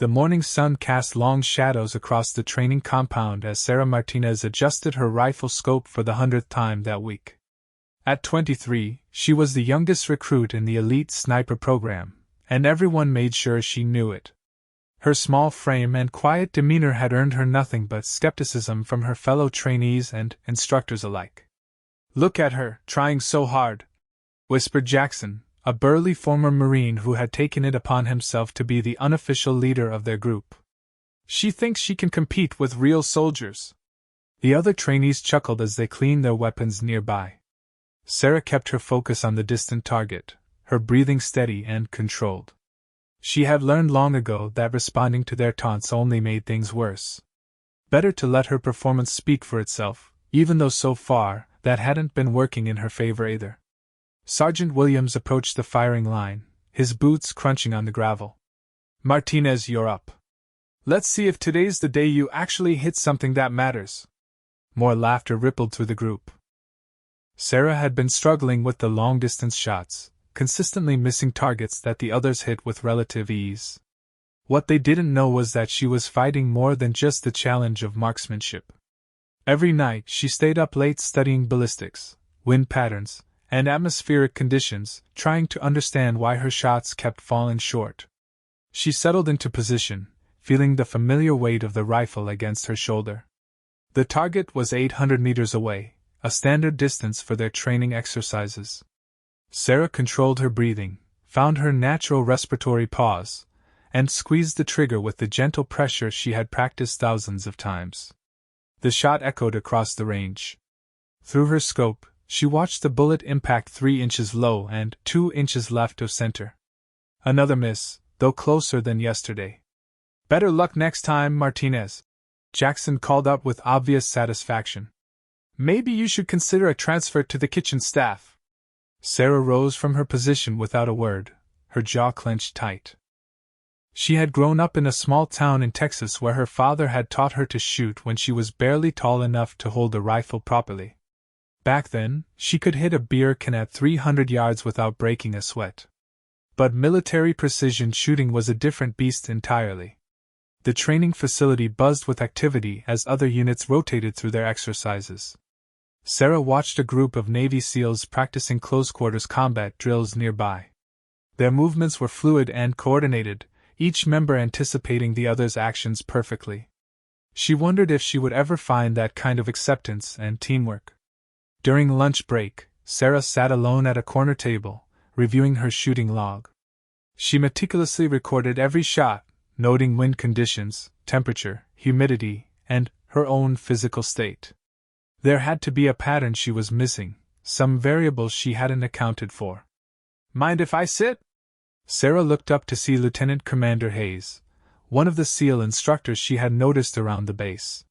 The morning sun cast long shadows across the training compound as Sarah Martinez adjusted her rifle scope for the 100th time that week. At 23, she was the youngest recruit in the elite sniper program, and everyone made sure she knew it. Her small frame and quiet demeanor had earned her nothing but skepticism from her fellow trainees and instructors alike. "Look at her, trying so hard," whispered Jackson, a burly former Marine who had taken it upon himself to be the unofficial leader of their group. "She thinks she can compete with real soldiers." The other trainees chuckled as they cleaned their weapons nearby. Sarah kept her focus on the distant target, her breathing steady and controlled. She had learned long ago that responding to their taunts only made things worse. Better to let her performance speak for itself, even though so far that hadn't been working in her favor either. Sergeant Williams approached the firing line, his boots crunching on the gravel. "Martinez, you're up. Let's see if today's the day you actually hit something that matters." More laughter rippled through the group. Sarah had been struggling with the long-distance shots, consistently missing targets that the others hit with relative ease. What they didn't know was that she was fighting more than just the challenge of marksmanship. Every night she stayed up late studying ballistics, wind patterns, and atmospheric conditions, trying to understand why her shots kept falling short. She settled into position, feeling the familiar weight of the rifle against her shoulder. The target was 800 meters away, a standard distance for their training exercises. Sarah controlled her breathing, found her natural respiratory pause, and squeezed the trigger with the gentle pressure she had practiced thousands of times. The shot echoed across the range. Through her scope, she watched the bullet impact 3 inches low and 2 inches left of center. Another miss, though closer than yesterday. "Better luck next time, Martinez," Jackson called up with obvious satisfaction. "Maybe you should consider a transfer to the kitchen staff." Sarah rose from her position without a word, her jaw clenched tight. She had grown up in a small town in Texas where her father had taught her to shoot when she was barely tall enough to hold a rifle properly. Back then, she could hit a beer can at 300 yards without breaking a sweat. But military precision shooting was a different beast entirely. The training facility buzzed with activity as other units rotated through their exercises. Sarah watched a group of Navy SEALs practicing close-quarters combat drills nearby. Their movements were fluid and coordinated, each member anticipating the other's actions perfectly. She wondered if she would ever find that kind of acceptance and teamwork. During lunch break, Sarah sat alone at a corner table, reviewing her shooting log. She meticulously recorded every shot, noting wind conditions, temperature, humidity, and her own physical state. There had to be a pattern she was missing, some variable she hadn't accounted for. "Mind if I sit?" Sarah looked up to see Lieutenant Commander Hayes, one of the SEAL instructors she had noticed around the base.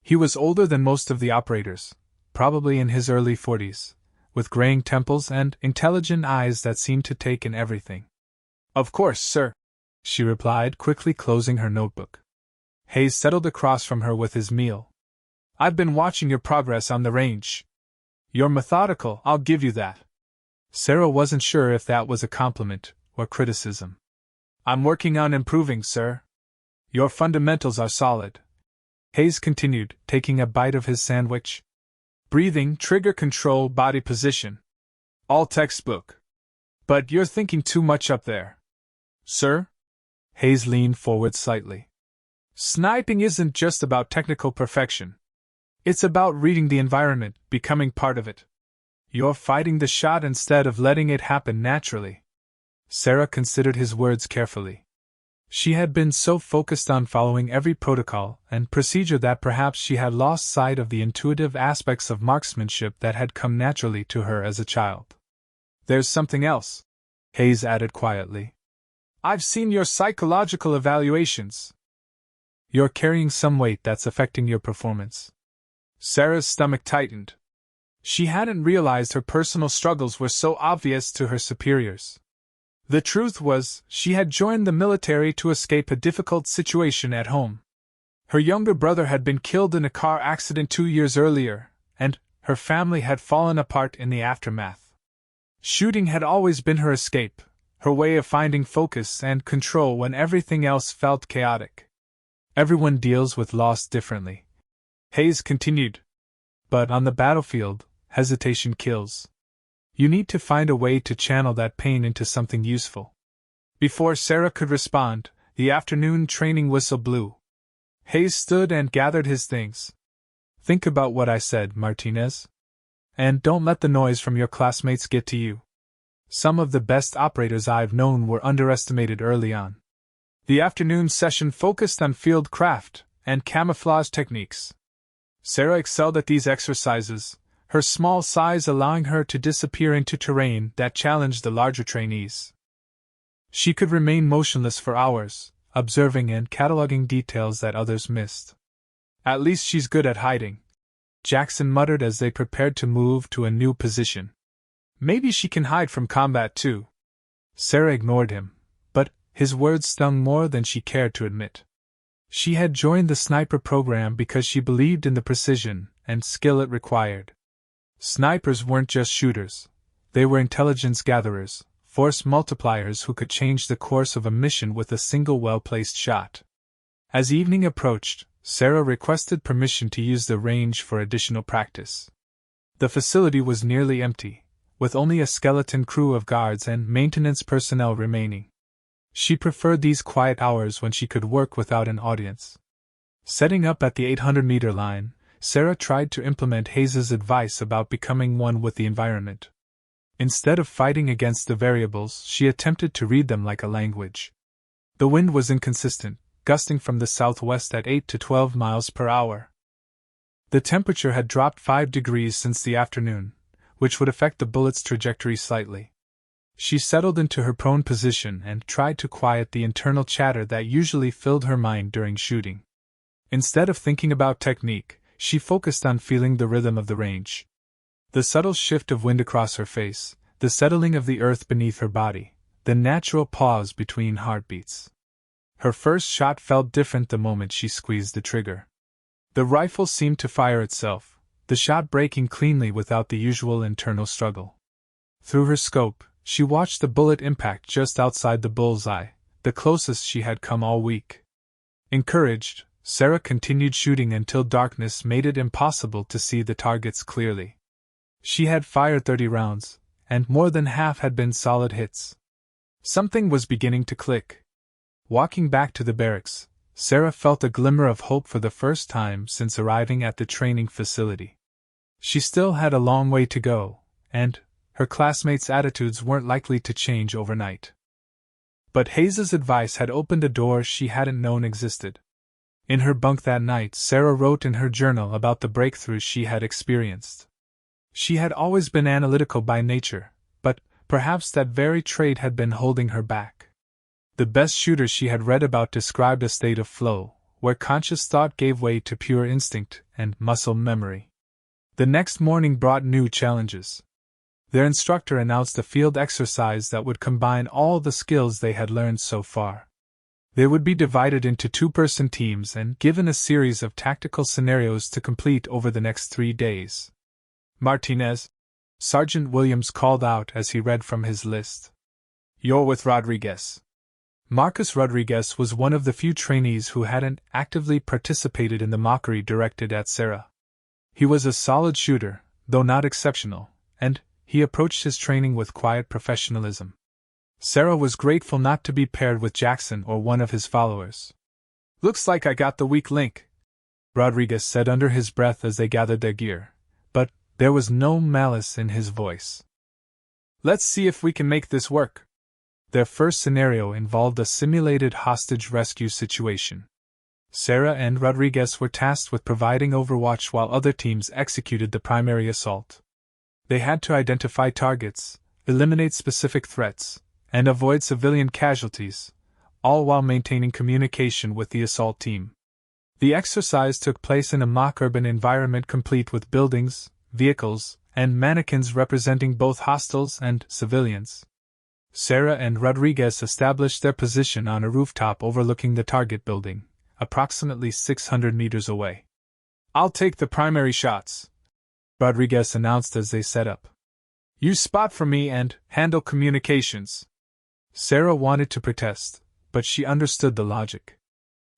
He was older than most of the operators, probably in his early 40s, with graying temples and intelligent eyes that seemed to take in everything. "Of course, sir," she replied, quickly closing her notebook. Hayes settled across from her with his meal. "I've been watching your progress on the range. You're methodical, I'll give you that." Sarah wasn't sure if that was a compliment or criticism. "I'm working on improving, sir. Your fundamentals are solid," Hayes continued, taking a bite of his sandwich. "Breathing, trigger control, body position. All textbook. But you're thinking too much up there." "Sir?" Hayes leaned forward slightly. "Sniping isn't just about technical perfection. It's about reading the environment, becoming part of it. You're fighting the shot instead of letting it happen naturally." Sarah considered his words carefully. She had been so focused on following every protocol and procedure that perhaps she had lost sight of the intuitive aspects of marksmanship that had come naturally to her as a child. "There's something else," Hayes added quietly. "I've seen your psychological evaluations. You're carrying some weight that's affecting your performance." Sarah's stomach tightened. She hadn't realized her personal struggles were so obvious to her superiors. The truth was, she had joined the military to escape a difficult situation at home. Her younger brother had been killed in a car accident 2 years earlier, and her family had fallen apart in the aftermath. Shooting had always been her escape, her way of finding focus and control when everything else felt chaotic. Everyone deals with loss differently, Hayes continued. But on the battlefield, hesitation kills. You need to find a way to channel that pain into something useful. Before Sarah could respond, the afternoon training whistle blew. Hayes stood and gathered his things. Think about what I said, Martinez. And don't let the noise from your classmates get to you. Some of the best operators I've known were underestimated early on. The afternoon session focused on field craft and camouflage techniques. Sarah excelled at these exercises, her small size allowing her to disappear into terrain that challenged the larger trainees. She could remain motionless for hours, observing and cataloging details that others missed. At least she's good at hiding, Jackson muttered as they prepared to move to a new position. Maybe she can hide from combat too. Sarah ignored him, but his words stung more than she cared to admit. She had joined the sniper program because she believed in the precision and skill it required. Snipers weren't just shooters, they were intelligence gatherers, force multipliers who could change the course of a mission with a single well-placed shot. As evening approached, Sarah requested permission to use the range for additional practice. The facility was nearly empty, with only a skeleton crew of guards and maintenance personnel remaining. She preferred these quiet hours when she could work without an audience. Setting up at the 800-meter line, Sarah tried to implement Hayes's advice about becoming one with the environment. Instead of fighting against the variables, she attempted to read them like a language. The wind was inconsistent, gusting from the southwest at 8 to 12 miles per hour. The temperature had dropped 5 degrees since the afternoon, which would affect the bullet's trajectory slightly. She settled into her prone position and tried to quiet the internal chatter that usually filled her mind during shooting. Instead of thinking about technique, she focused on feeling the rhythm of the range. The subtle shift of wind across her face, the settling of the earth beneath her body, the natural pause between heartbeats. Her first shot felt different the moment she squeezed the trigger. The rifle seemed to fire itself, the shot breaking cleanly without the usual internal struggle. Through her scope, she watched the bullet impact just outside the bullseye, the closest she had come all week. Encouraged, Sarah continued shooting until darkness made it impossible to see the targets clearly. She had fired 30 rounds, and more than half had been solid hits. Something was beginning to click. Walking back to the barracks, Sarah felt a glimmer of hope for the first time since arriving at the training facility. She still had a long way to go, and her classmates' attitudes weren't likely to change overnight. But Hayes's advice had opened a door she hadn't known existed. In her bunk that night, Sarah wrote in her journal about the breakthroughs she had experienced. She had always been analytical by nature, but perhaps that very trait had been holding her back. The best shooters she had read about described a state of flow, where conscious thought gave way to pure instinct and muscle memory. The next morning brought new challenges. Their instructor announced a field exercise that would combine all the skills they had learned so far. They would be divided into 2-person teams and given a series of tactical scenarios to complete over the next 3 days. Martinez, Sergeant Williams called out as he read from his list. You're with Rodriguez. Marcus Rodriguez was one of the few trainees who hadn't actively participated in the mockery directed at Sarah. He was a solid shooter, though not exceptional, and he approached his training with quiet professionalism. Sarah was grateful not to be paired with Jackson or one of his followers. Looks like I got the weak link, Rodriguez said under his breath as they gathered their gear, but there was no malice in his voice. Let's see if we can make this work. Their first scenario involved a simulated hostage rescue situation. Sarah and Rodriguez were tasked with providing overwatch while other teams executed the primary assault. They had to identify targets, eliminate specific threats, and avoid civilian casualties, all while maintaining communication with the assault team. The exercise took place in a mock urban environment complete with buildings, vehicles, and mannequins representing both hostiles and civilians. Sarah and Rodriguez established their position on a rooftop overlooking the target building, approximately 600 meters away. I'll take the primary shots, Rodriguez announced as they set up. You spot for me and handle communications. Sarah wanted to protest, but she understood the logic.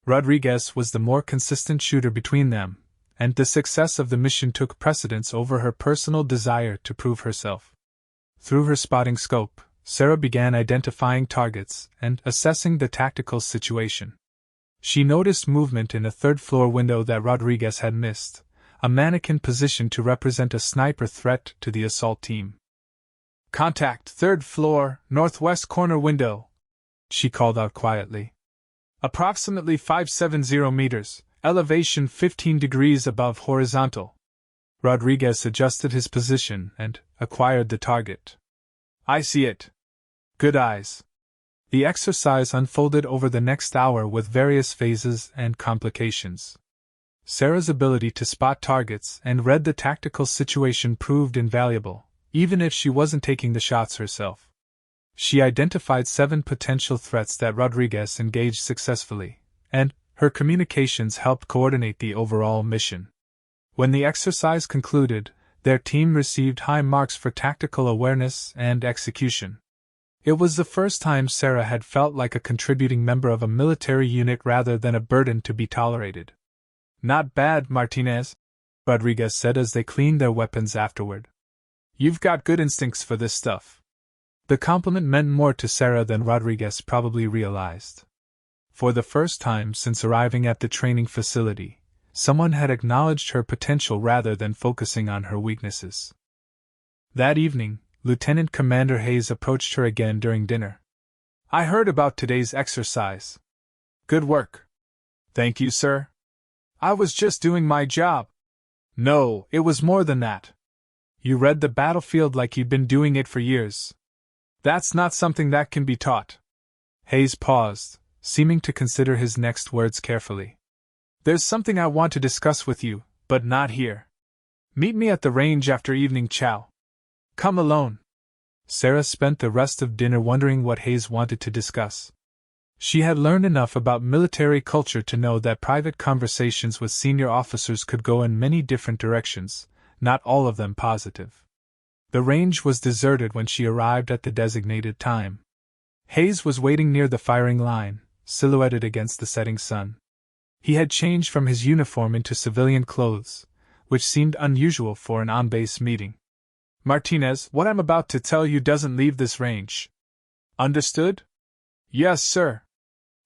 Rodriguez was the more consistent shooter between them, and the success of the mission took precedence over her personal desire to prove herself. Through her spotting scope, Sarah began identifying targets and assessing the tactical situation. She noticed movement in a third-floor window that Rodriguez had missed, a mannequin positioned to represent a sniper threat to the assault team. "Contact, third floor, northwest corner window," she called out quietly. "Approximately 570 meters, elevation 15 degrees above horizontal." Rodriguez adjusted his position and acquired the target. "I see it. Good eyes." The exercise unfolded over the next hour with various phases and complications. Sarah's ability to spot targets and read the tactical situation proved invaluable, even if she wasn't taking the shots herself. She identified 7 potential threats that Rodriguez engaged successfully, and her communications helped coordinate the overall mission. When the exercise concluded, their team received high marks for tactical awareness and execution. It was the first time Sarah had felt like a contributing member of a military unit rather than a burden to be tolerated. "Not bad, Martinez," Rodriguez said as they cleaned their weapons afterward. "You've got good instincts for this stuff." The compliment meant more to Sarah than Rodriguez probably realized. For the first time since arriving at the training facility, someone had acknowledged her potential rather than focusing on her weaknesses. That evening, Lieutenant Commander Hayes approached her again during dinner. "I heard about today's exercise. Good work." "Thank you, sir. I was just doing my job." "No, it was more than that. You read the battlefield like you'd been doing it for years. That's not something that can be taught." Hayes paused, seeming to consider his next words carefully. "There's something I want to discuss with you, but not here. Meet me at the range after evening chow. Come alone." Sarah spent the rest of dinner wondering what Hayes wanted to discuss. She had learned enough about military culture to know that private conversations with senior officers could go in many different directions, not all of them positive. The range was deserted when she arrived at the designated time. Hayes was waiting near the firing line, silhouetted against the setting sun. He had changed from his uniform into civilian clothes, which seemed unusual for an on-base meeting. "Martinez, what I'm about to tell you doesn't leave this range. Understood?" "Yes, sir."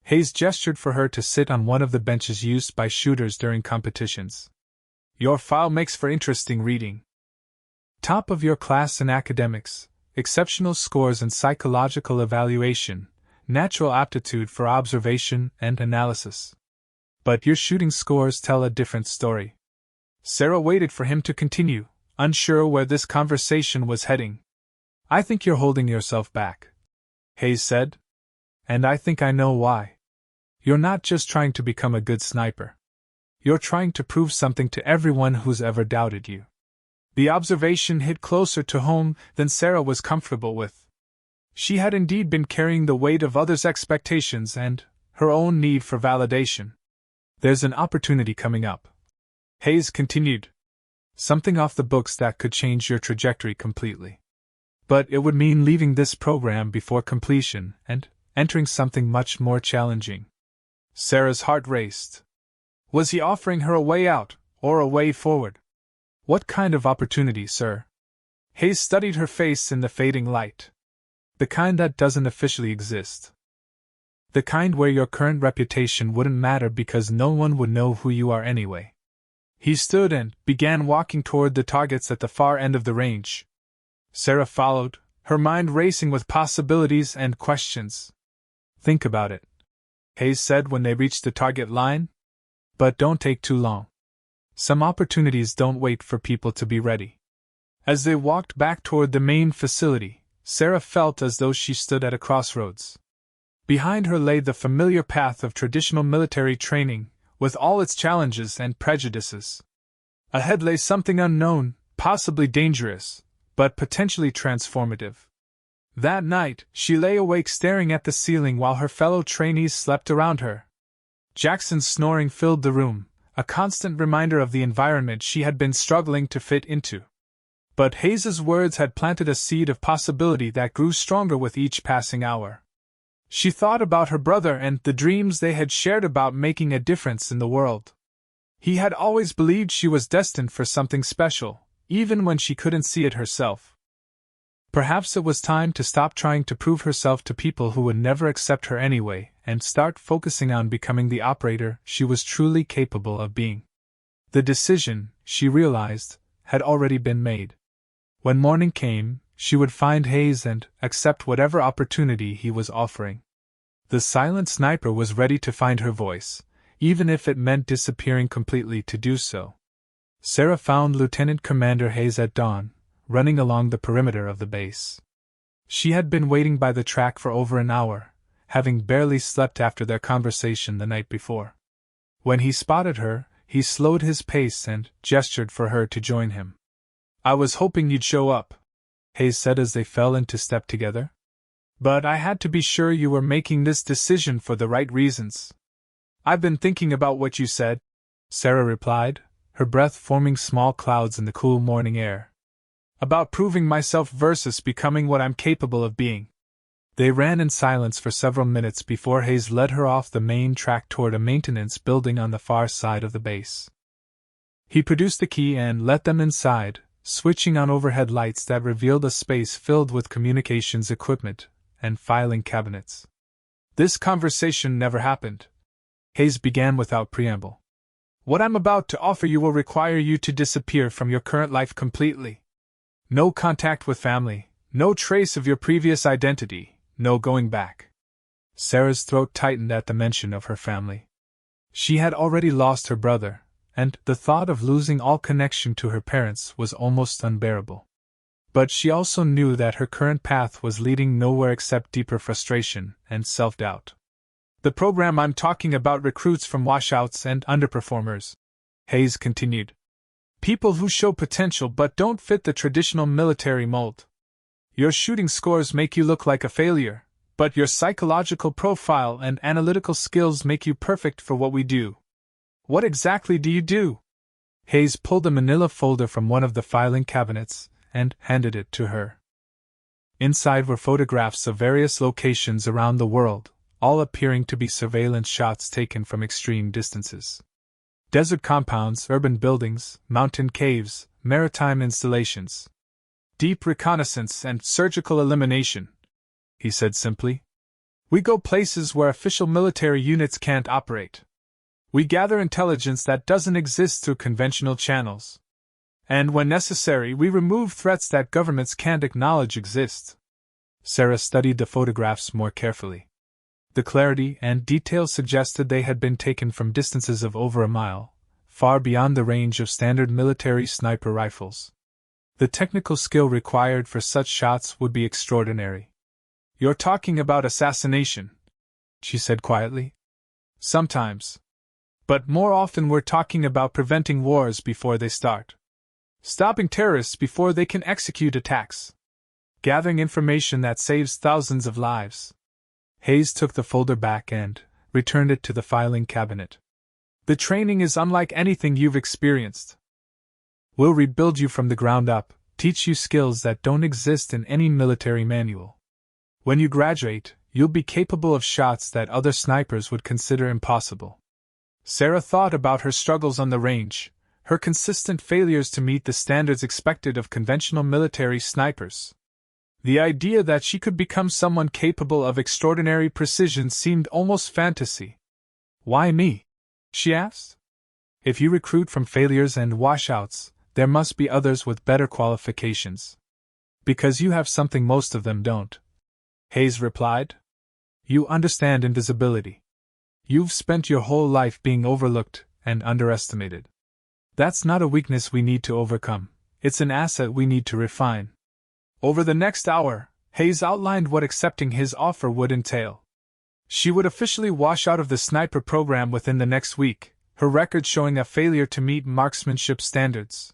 Hayes gestured for her to sit on one of the benches used by shooters during competitions. "Your file makes for interesting reading. Top of your class in academics, exceptional scores in psychological evaluation, natural aptitude for observation and analysis. But your shooting scores tell a different story." Sarah waited for him to continue, unsure where this conversation was heading. "I think you're holding yourself back," Hayes said. "And I think I know why. You're not just trying to become a good sniper. You're trying to prove something to everyone who's ever doubted you." The observation hit closer to home than Sarah was comfortable with. She had indeed been carrying the weight of others' expectations and her own need for validation. "There's an opportunity coming up," Hayes continued. "Something off the books that could change your trajectory completely. But it would mean leaving this program before completion and entering something much more challenging." Sarah's heart raced. Was he offering her a way out, or a way forward? "What kind of opportunity, sir?" Hayes studied her face in the fading light. "The kind that doesn't officially exist. The kind where your current reputation wouldn't matter because no one would know who you are anyway." He stood and began walking toward the targets at the far end of the range. Sarah followed, her mind racing with possibilities and questions. "Think about it," Hayes said when they reached the target line. "But don't take too long. Some opportunities don't wait for people to be ready." As they walked back toward the main facility, Sarah felt as though she stood at a crossroads. Behind her lay the familiar path of traditional military training, with all its challenges and prejudices. Ahead lay something unknown, possibly dangerous, but potentially transformative. That night, she lay awake staring at the ceiling while her fellow trainees slept around her. Jackson's snoring filled the room, a constant reminder of the environment she had been struggling to fit into. But Hayes's words had planted a seed of possibility that grew stronger with each passing hour. She thought about her brother and the dreams they had shared about making a difference in the world. He had always believed she was destined for something special, even when she couldn't see it herself. Perhaps it was time to stop trying to prove herself to people who would never accept her anyway, and start focusing on becoming the operator she was truly capable of being. The decision, she realized, had already been made. When morning came, she would find Hayes and accept whatever opportunity he was offering. The silent sniper was ready to find her voice, even if it meant disappearing completely to do so. Sarah found Lieutenant Commander Hayes at dawn, running along the perimeter of the base. She had been waiting by the track for over an hour, having barely slept after their conversation the night before. When he spotted her, he slowed his pace and gestured for her to join him. "I was hoping you'd show up," Hayes said as they fell into step together. "But I had to be sure you were making this decision for the right reasons." "I've been thinking about what you said," Sarah replied, her breath forming small clouds in the cool morning air. "About proving myself versus becoming what I'm capable of being." They ran in silence for several minutes before Hayes led her off the main track toward a maintenance building on the far side of the base. He produced the key and let them inside, switching on overhead lights that revealed a space filled with communications equipment and filing cabinets. "This conversation never happened," Hayes began without preamble. "What I'm about to offer you will require you to disappear from your current life completely. No contact with family, no trace of your previous identity, no going back." Sarah's throat tightened at the mention of her family. She had already lost her brother, and the thought of losing all connection to her parents was almost unbearable. But she also knew that her current path was leading nowhere except deeper frustration and self-doubt. "The program I'm talking about recruits from washouts and underperformers," Hayes continued. "People who show potential but don't fit the traditional military mold. Your shooting scores make you look like a failure, but your psychological profile and analytical skills make you perfect for what we do." "What exactly do you do?" Hayes pulled a manila folder from one of the filing cabinets and handed it to her. Inside were photographs of various locations around the world, all appearing to be surveillance shots taken from extreme distances. Desert compounds, urban buildings, mountain caves, maritime installations. "Deep reconnaissance and surgical elimination," he said simply. "We go places where official military units can't operate. We gather intelligence that doesn't exist through conventional channels. And when necessary, we remove threats that governments can't acknowledge exist." Sarah studied the photographs more carefully. The clarity and detail suggested they had been taken from distances of over a mile, far beyond the range of standard military sniper rifles. The technical skill required for such shots would be extraordinary. "You're talking about assassination," she said quietly. "Sometimes. But more often we're talking about preventing wars before they start. Stopping terrorists before they can execute attacks. Gathering information that saves thousands of lives." Hayes took the folder back and returned it to the filing cabinet. "The training is unlike anything you've experienced. We'll rebuild you from the ground up, teach you skills that don't exist in any military manual. When you graduate, you'll be capable of shots that other snipers would consider impossible." Sarah thought about her struggles on the range, her consistent failures to meet the standards expected of conventional military snipers. The idea that she could become someone capable of extraordinary precision seemed almost fantasy. "Why me?" she asked. "If you recruit from failures and washouts, there must be others with better qualifications." "Because you have something most of them don't," Hayes replied. "You understand invisibility. You've spent your whole life being overlooked and underestimated. That's not a weakness we need to overcome, it's an asset we need to refine." Over the next hour, Hayes outlined what accepting his offer would entail. She would officially wash out of the sniper program within the next week, her record showing a failure to meet marksmanship standards.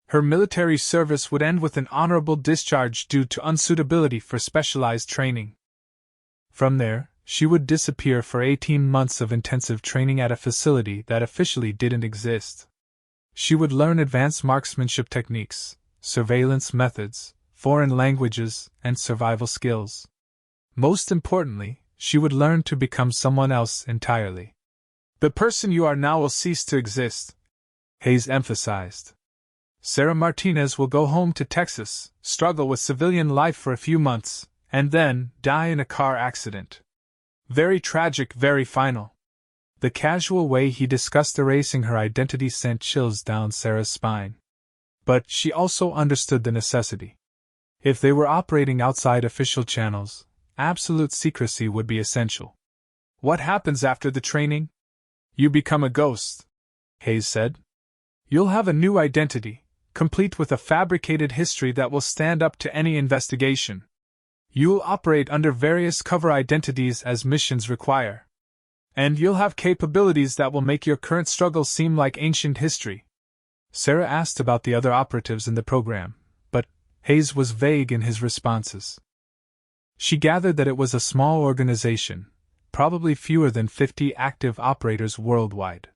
Her military service would end with an honorable discharge due to unsuitability for specialized training. From there, she would disappear for 18 months of intensive training at a facility that officially didn't exist. She would learn advanced marksmanship techniques, surveillance methods, foreign languages, and survival skills. Most importantly, she would learn to become someone else entirely. The person you are now will cease to exist, Hayes emphasized. Sarah Martinez will go home to Texas, struggle with civilian life for a few months, and then die in a car accident. Very tragic, very final. The casual way he discussed erasing her identity sent chills down Sarah's spine. But she also understood the necessity. If they were operating outside official channels, absolute secrecy would be essential. What happens after the training? You become a ghost, Hayes said. You'll have a new identity, complete with a fabricated history that will stand up to any investigation. You'll operate under various cover identities as missions require. And you'll have capabilities that will make your current struggle seem like ancient history. Sarah asked about the other operatives in the program, but Hayes was vague in his responses. She gathered that it was a small organization, probably fewer than 50 active operators worldwide.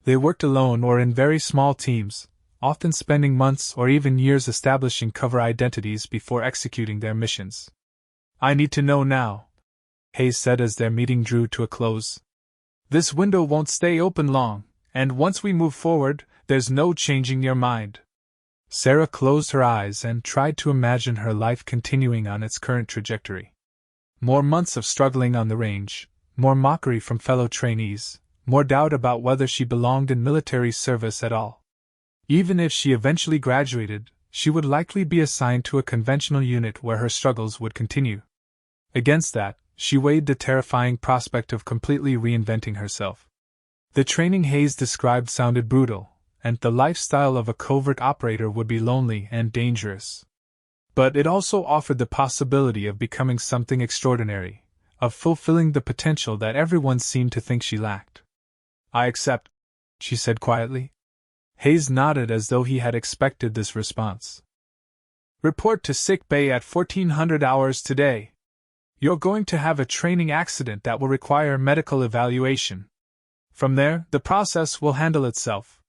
They worked alone or in very small teams, often spending months or even years establishing cover identities before executing their missions. I need to know now, Hayes said as their meeting drew to a close. This window won't stay open long, and once we move forward, there's no changing your mind. Sarah closed her eyes and tried to imagine her life continuing on its current trajectory. More months of struggling on the range, more mockery from fellow trainees, more doubt about whether she belonged in military service at all. Even if she eventually graduated, she would likely be assigned to a conventional unit where her struggles would continue. Against that, she weighed the terrifying prospect of completely reinventing herself. The training Hayes described sounded brutal, and the lifestyle of a covert operator would be lonely and dangerous. But it also offered the possibility of becoming something extraordinary, of fulfilling the potential that everyone seemed to think she lacked. I accept, she said quietly. Hayes nodded as though he had expected this response. Report to sick bay at 1400 hours today. You're going to have a training accident that will require medical evaluation. From there, the process will handle itself.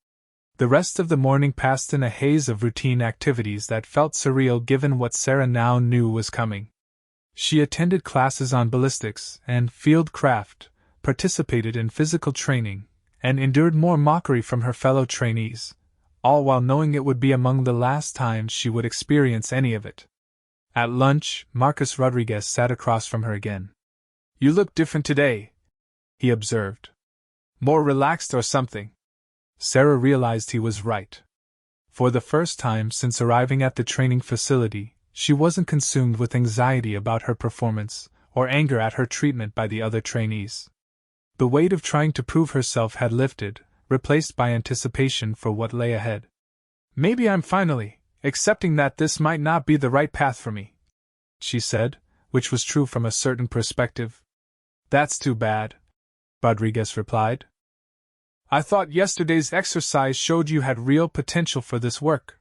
The rest of the morning passed in a haze of routine activities that felt surreal given what Sarah now knew was coming. She attended classes on ballistics and field craft, participated in physical training, and endured more mockery from her fellow trainees, all while knowing it would be among the last times she would experience any of it. At lunch, Marcus Rodriguez sat across from her again. You look different today, he observed. More relaxed or something. Sarah realized he was right. For the first time since arriving at the training facility, she wasn't consumed with anxiety about her performance, or anger at her treatment by the other trainees. The weight of trying to prove herself had lifted, replaced by anticipation for what lay ahead. Maybe I'm finally accepting that this might not be the right path for me, she said, which was true from a certain perspective. That's too bad, Rodriguez replied. I thought yesterday's exercise showed you had real potential for this work.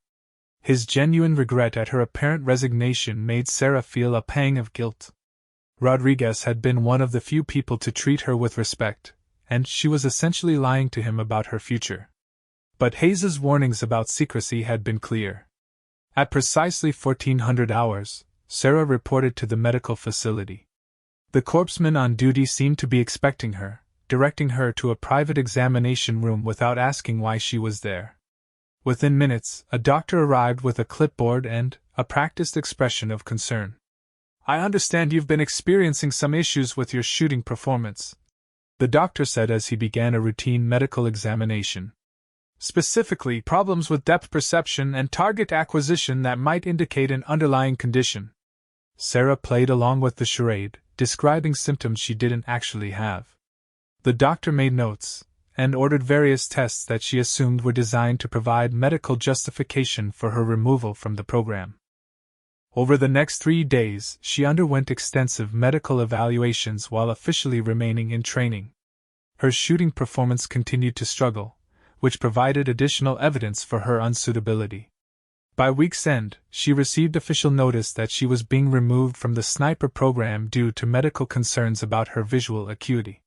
His genuine regret at her apparent resignation made Sarah feel a pang of guilt. Rodriguez had been one of the few people to treat her with respect, and she was essentially lying to him about her future. But Hayes's warnings about secrecy had been clear. At precisely 1400 hours, Sarah reported to the medical facility. The corpsman on duty seemed to be expecting her, directing her to a private examination room without asking why she was there. Within minutes, a doctor arrived with a clipboard and a practiced expression of concern. I understand you've been experiencing some issues with your shooting performance, the doctor said as he began a routine medical examination. Specifically, problems with depth perception and target acquisition that might indicate an underlying condition. Sarah played along with the charade, describing symptoms she didn't actually have. The doctor made notes, and ordered various tests that she assumed were designed to provide medical justification for her removal from the program. Over the next 3 days, she underwent extensive medical evaluations while officially remaining in training. Her shooting performance continued to struggle, which provided additional evidence for her unsuitability. By week's end, she received official notice that she was being removed from the sniper program due to medical concerns about her visual acuity.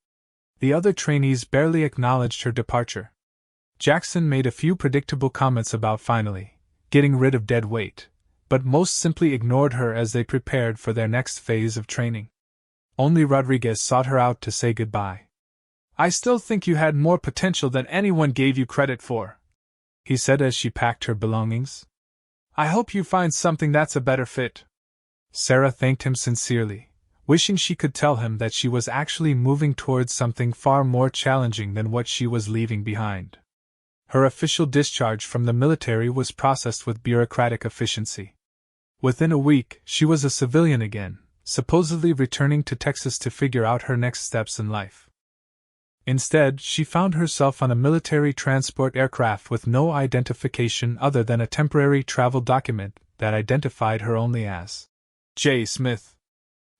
The other trainees barely acknowledged her departure. Jackson made a few predictable comments about finally getting rid of dead weight, but most simply ignored her as they prepared for their next phase of training. Only Rodriguez sought her out to say goodbye. "I still think you had more potential than anyone gave you credit for," he said as she packed her belongings. "I hope you find something that's a better fit." Sarah thanked him sincerely, wishing she could tell him that she was actually moving towards something far more challenging than what she was leaving behind. Her official discharge from the military was processed with bureaucratic efficiency. Within a week, she was a civilian again, supposedly returning to Texas to figure out her next steps in life. Instead, she found herself on a military transport aircraft with no identification other than a temporary travel document that identified her only as J. Smith.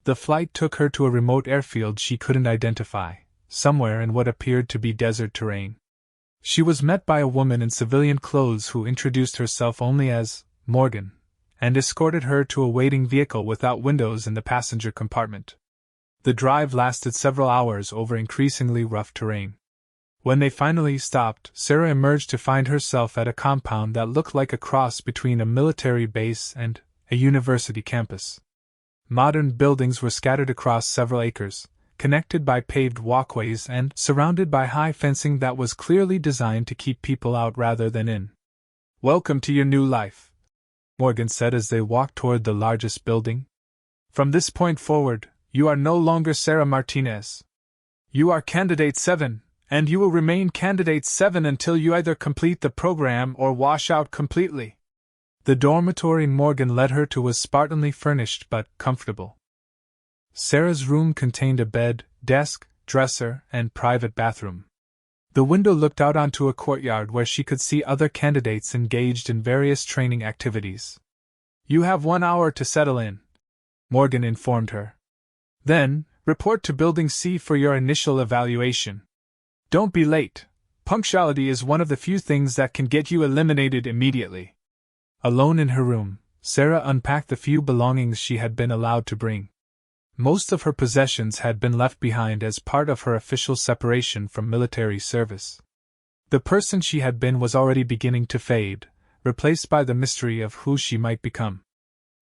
The flight took her to a remote airfield she couldn't identify, somewhere in what appeared to be desert terrain. She was met by a woman in civilian clothes who introduced herself only as Morgan, and escorted her to a waiting vehicle without windows in the passenger compartment. The drive lasted several hours over increasingly rough terrain. When they finally stopped, Sarah emerged to find herself at a compound that looked like a cross between a military base and a university campus. Modern buildings were scattered across several acres, connected by paved walkways and surrounded by high fencing that was clearly designed to keep people out rather than in. "Welcome to your new life," Morgan said as they walked toward the largest building. "From this point forward, you are no longer Sarah Martinez. You are Candidate 7, and you will remain Candidate 7 until you either complete the program or wash out completely." The dormitory Morgan led her to was spartanly furnished but comfortable. Sarah's room contained a bed, desk, dresser, and private bathroom. The window looked out onto a courtyard where she could see other candidates engaged in various training activities. "You have 1 hour to settle in," Morgan informed her. "Then, report to Building C for your initial evaluation. Don't be late. Punctuality is one of the few things that can get you eliminated immediately." Alone in her room, Sarah unpacked the few belongings she had been allowed to bring. Most of her possessions had been left behind as part of her official separation from military service. The person she had been was already beginning to fade, replaced by the mystery of who she might become.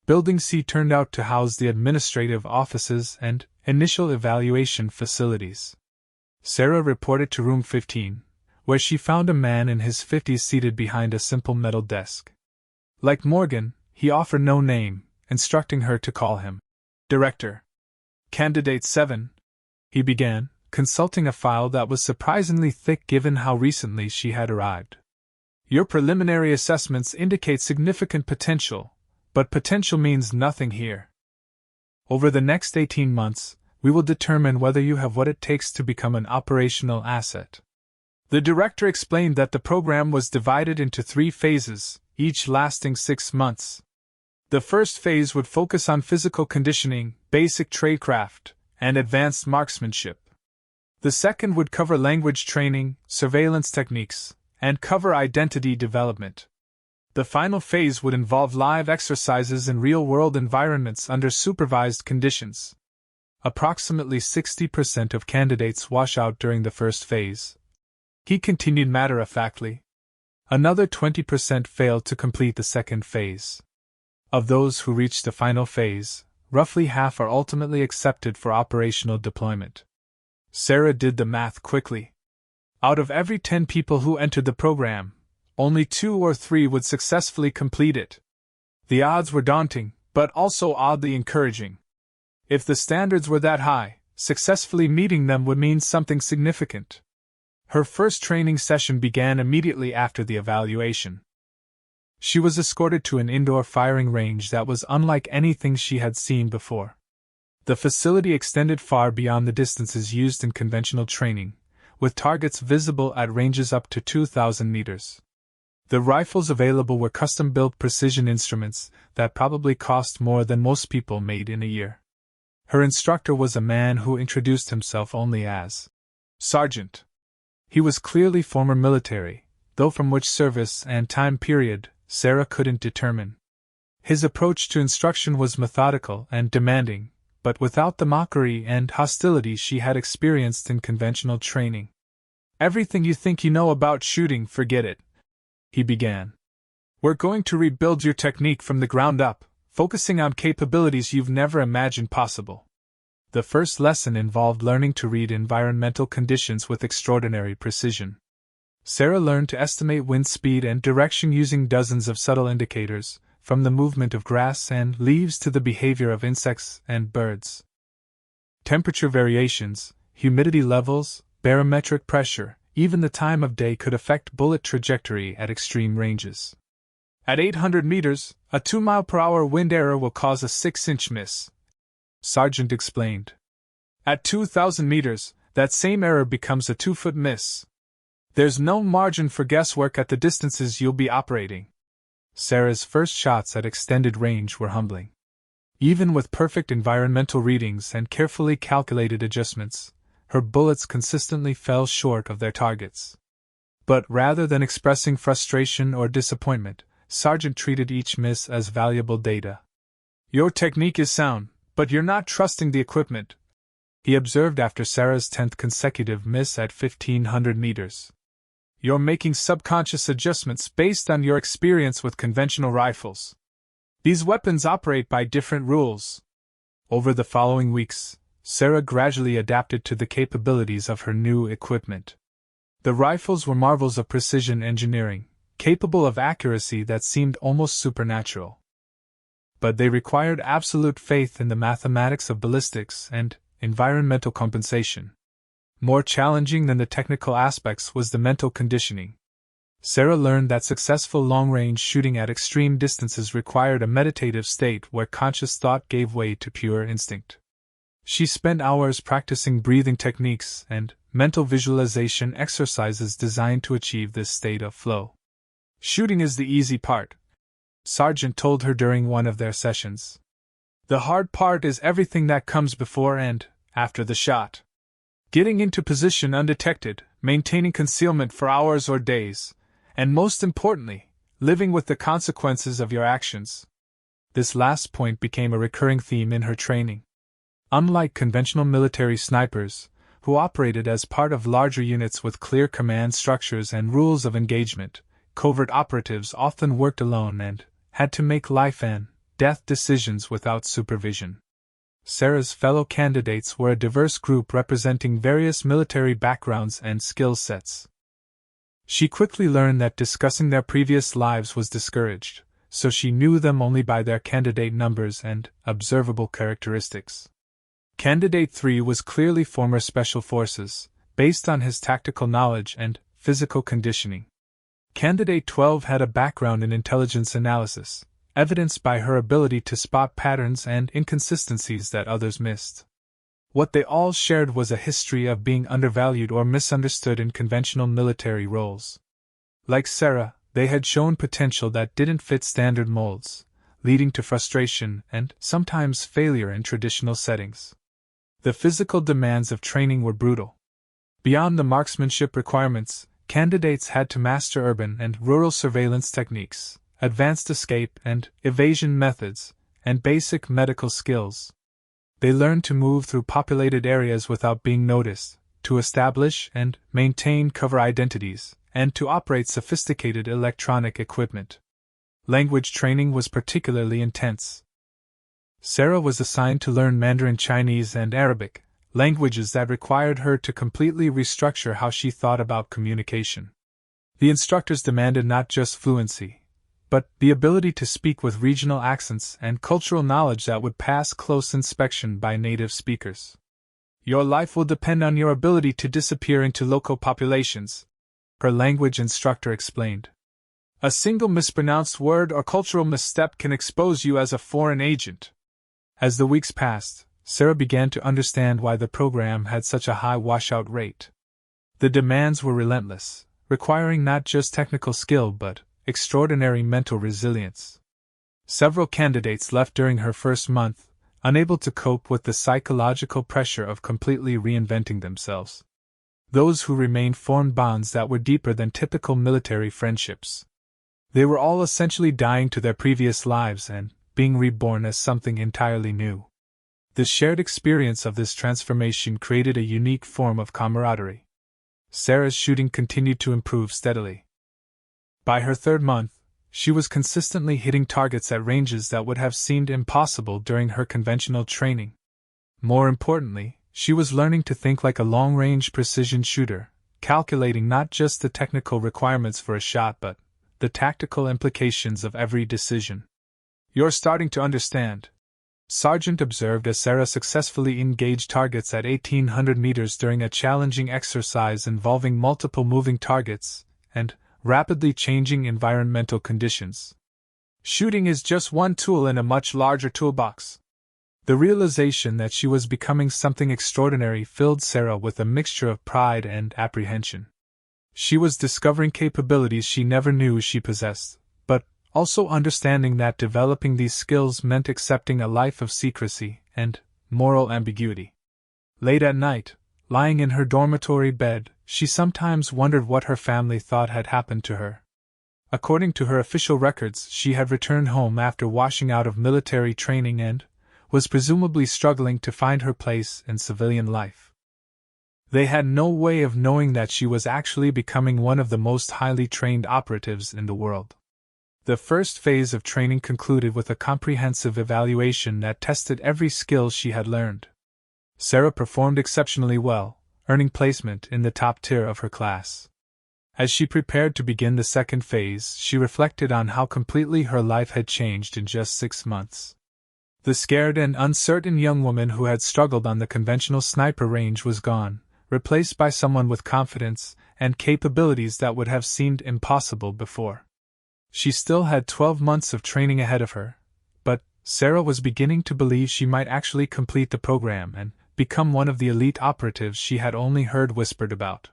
Building C turned out to house the administrative offices and initial evaluation facilities. Sarah reported to room 15, where she found a man in his 50s seated behind a simple metal desk. Like Morgan, he offered no name, instructing her to call him Director. "Candidate 7, he began, consulting a file that was surprisingly thick given how recently she had arrived. "Your preliminary assessments indicate significant potential, but potential means nothing here. Over the next 18 months, we will determine whether you have what it takes to become an operational asset." The director explained that the program was divided into 3 phases, each lasting 6 months. The first phase would focus on physical conditioning, basic tradecraft, and advanced marksmanship. The second would cover language training, surveillance techniques, and cover identity development. The final phase would involve live exercises in real-world environments under supervised conditions. Approximately 60% of candidates wash out during the first phase. He continued matter-of-factly. Another 20% failed to complete the second phase. Of those who reach the final phase, roughly half are ultimately accepted for operational deployment. Sarah did the math quickly. Out of every 10 people who entered the program, only 2 or 3 would successfully complete it. The odds were daunting, but also oddly encouraging. If the standards were that high, successfully meeting them would mean something significant. Her first training session began immediately after the evaluation. She was escorted to an indoor firing range that was unlike anything she had seen before. The facility extended far beyond the distances used in conventional training, with targets visible at ranges up to 2,000 meters. The rifles available were custom-built precision instruments that probably cost more than most people made in a year. Her instructor was a man who introduced himself only as Sergeant. He was clearly former military, though from which service and time period, Sarah couldn't determine. His approach to instruction was methodical and demanding, but without the mockery and hostility she had experienced in conventional training. "Everything you think you know about shooting, forget it," he began. "We're going to rebuild your technique from the ground up, focusing on capabilities you've never imagined possible. The first lesson involved learning to read environmental conditions with extraordinary precision. Sarah learned to estimate wind speed and direction using dozens of subtle indicators, from the movement of grass and leaves to the behavior of insects and birds. Temperature variations, humidity levels, barometric pressure, even the time of day could affect bullet trajectory at extreme ranges. At 800 meters, a 2-mile-per-hour wind error will cause a 6-inch miss, Sargent explained. At 2,000 meters, that same error becomes a 2-foot miss. There's no margin for guesswork at the distances you'll be operating. Sarah's first shots at extended range were humbling. Even with perfect environmental readings and carefully calculated adjustments, her bullets consistently fell short of their targets. But rather than expressing frustration or disappointment, Sargent treated each miss as valuable data. "Your technique is sound, but you're not trusting the equipment," he observed after Sarah's 10th consecutive miss at 1,500 meters. "You're making subconscious adjustments based on your experience with conventional rifles. These weapons operate by different rules." Over the following weeks, Sarah gradually adapted to the capabilities of her new equipment. The rifles were marvels of precision engineering, capable of accuracy that seemed almost supernatural. But they required absolute faith in the mathematics of ballistics and environmental compensation. More challenging than the technical aspects was the mental conditioning. Sarah learned that successful long-range shooting at extreme distances required a meditative state where conscious thought gave way to pure instinct. She spent hours practicing breathing techniques and mental visualization exercises designed to achieve this state of flow. "Shooting is the easy part," Sargent told her during one of their sessions. "The hard part is everything that comes before and after the shot. Getting into position undetected, maintaining concealment for hours or days, and most importantly, living with the consequences of your actions." This last point became a recurring theme in her training. Unlike conventional military snipers, who operated as part of larger units with clear command structures and rules of engagement, covert operatives often worked alone and had to make life and death decisions without supervision. Sarah's fellow candidates were a diverse group representing various military backgrounds and skill sets. She quickly learned that discussing their previous lives was discouraged, so she knew them only by their candidate numbers and observable characteristics. Candidate 3 was clearly former Special Forces, based on his tactical knowledge and physical conditioning. Candidate 12 had a background in intelligence analysis, evidenced by her ability to spot patterns and inconsistencies that others missed. What they all shared was a history of being undervalued or misunderstood in conventional military roles. Like Sarah, they had shown potential that didn't fit standard molds, leading to frustration and sometimes failure in traditional settings. The physical demands of training were brutal. Beyond the marksmanship requirements, candidates had to master urban and rural surveillance techniques, advanced escape and evasion methods, and basic medical skills. They learned to move through populated areas without being noticed, to establish and maintain cover identities, and to operate sophisticated electronic equipment. Language training was particularly intense. Sarah was assigned to learn Mandarin Chinese and Arabic, languages that required her to completely restructure how she thought about communication. The instructors demanded not just fluency, but the ability to speak with regional accents and cultural knowledge that would pass close inspection by native speakers. "Your life will depend on your ability to disappear into local populations," her language instructor explained. "A single mispronounced word or cultural misstep can expose you as a foreign agent." As the weeks passed, Sarah began to understand why the program had such a high washout rate. The demands were relentless, requiring not just technical skill but extraordinary mental resilience. Several candidates left during her first month, unable to cope with the psychological pressure of completely reinventing themselves. Those who remained formed bonds that were deeper than typical military friendships. They were all essentially dying to their previous lives and being reborn as something entirely new. The shared experience of this transformation created a unique form of camaraderie. Sarah's shooting continued to improve steadily. By her third month, she was consistently hitting targets at ranges that would have seemed impossible during her conventional training. more importantly, she was learning to think like a long-range precision shooter, calculating not just the technical requirements for a shot but the tactical implications of every decision. "You're starting to understand," Sargent observed as Sarah successfully engaged targets at 1800 meters during a challenging exercise involving multiple moving targets and rapidly changing environmental conditions. "Shooting is just one tool in a much larger toolbox." The realization that she was becoming something extraordinary filled Sarah with a mixture of pride and apprehension. She was discovering capabilities she never knew she possessed, but also understanding that developing these skills meant accepting a life of secrecy and moral ambiguity. Late at night, lying in her dormitory bed, she sometimes wondered what her family thought had happened to her. According to her official records, she had returned home after washing out of military training and was presumably struggling to find her place in civilian life. They had no way of knowing that she was actually becoming one of the most highly trained operatives in the world. The first phase of training concluded with a comprehensive evaluation that tested every skill she had learned. Sarah performed exceptionally well, earning placement in the top tier of her class. As she prepared to begin the second phase, she reflected on how completely her life had changed in just 6 months. The scared and uncertain young woman who had struggled on the conventional sniper range was gone, replaced by someone with confidence and capabilities that would have seemed impossible before. She still had 12 months of training ahead of her, but Sarah was beginning to believe she might actually complete the program and become one of the elite operatives she had only heard whispered about.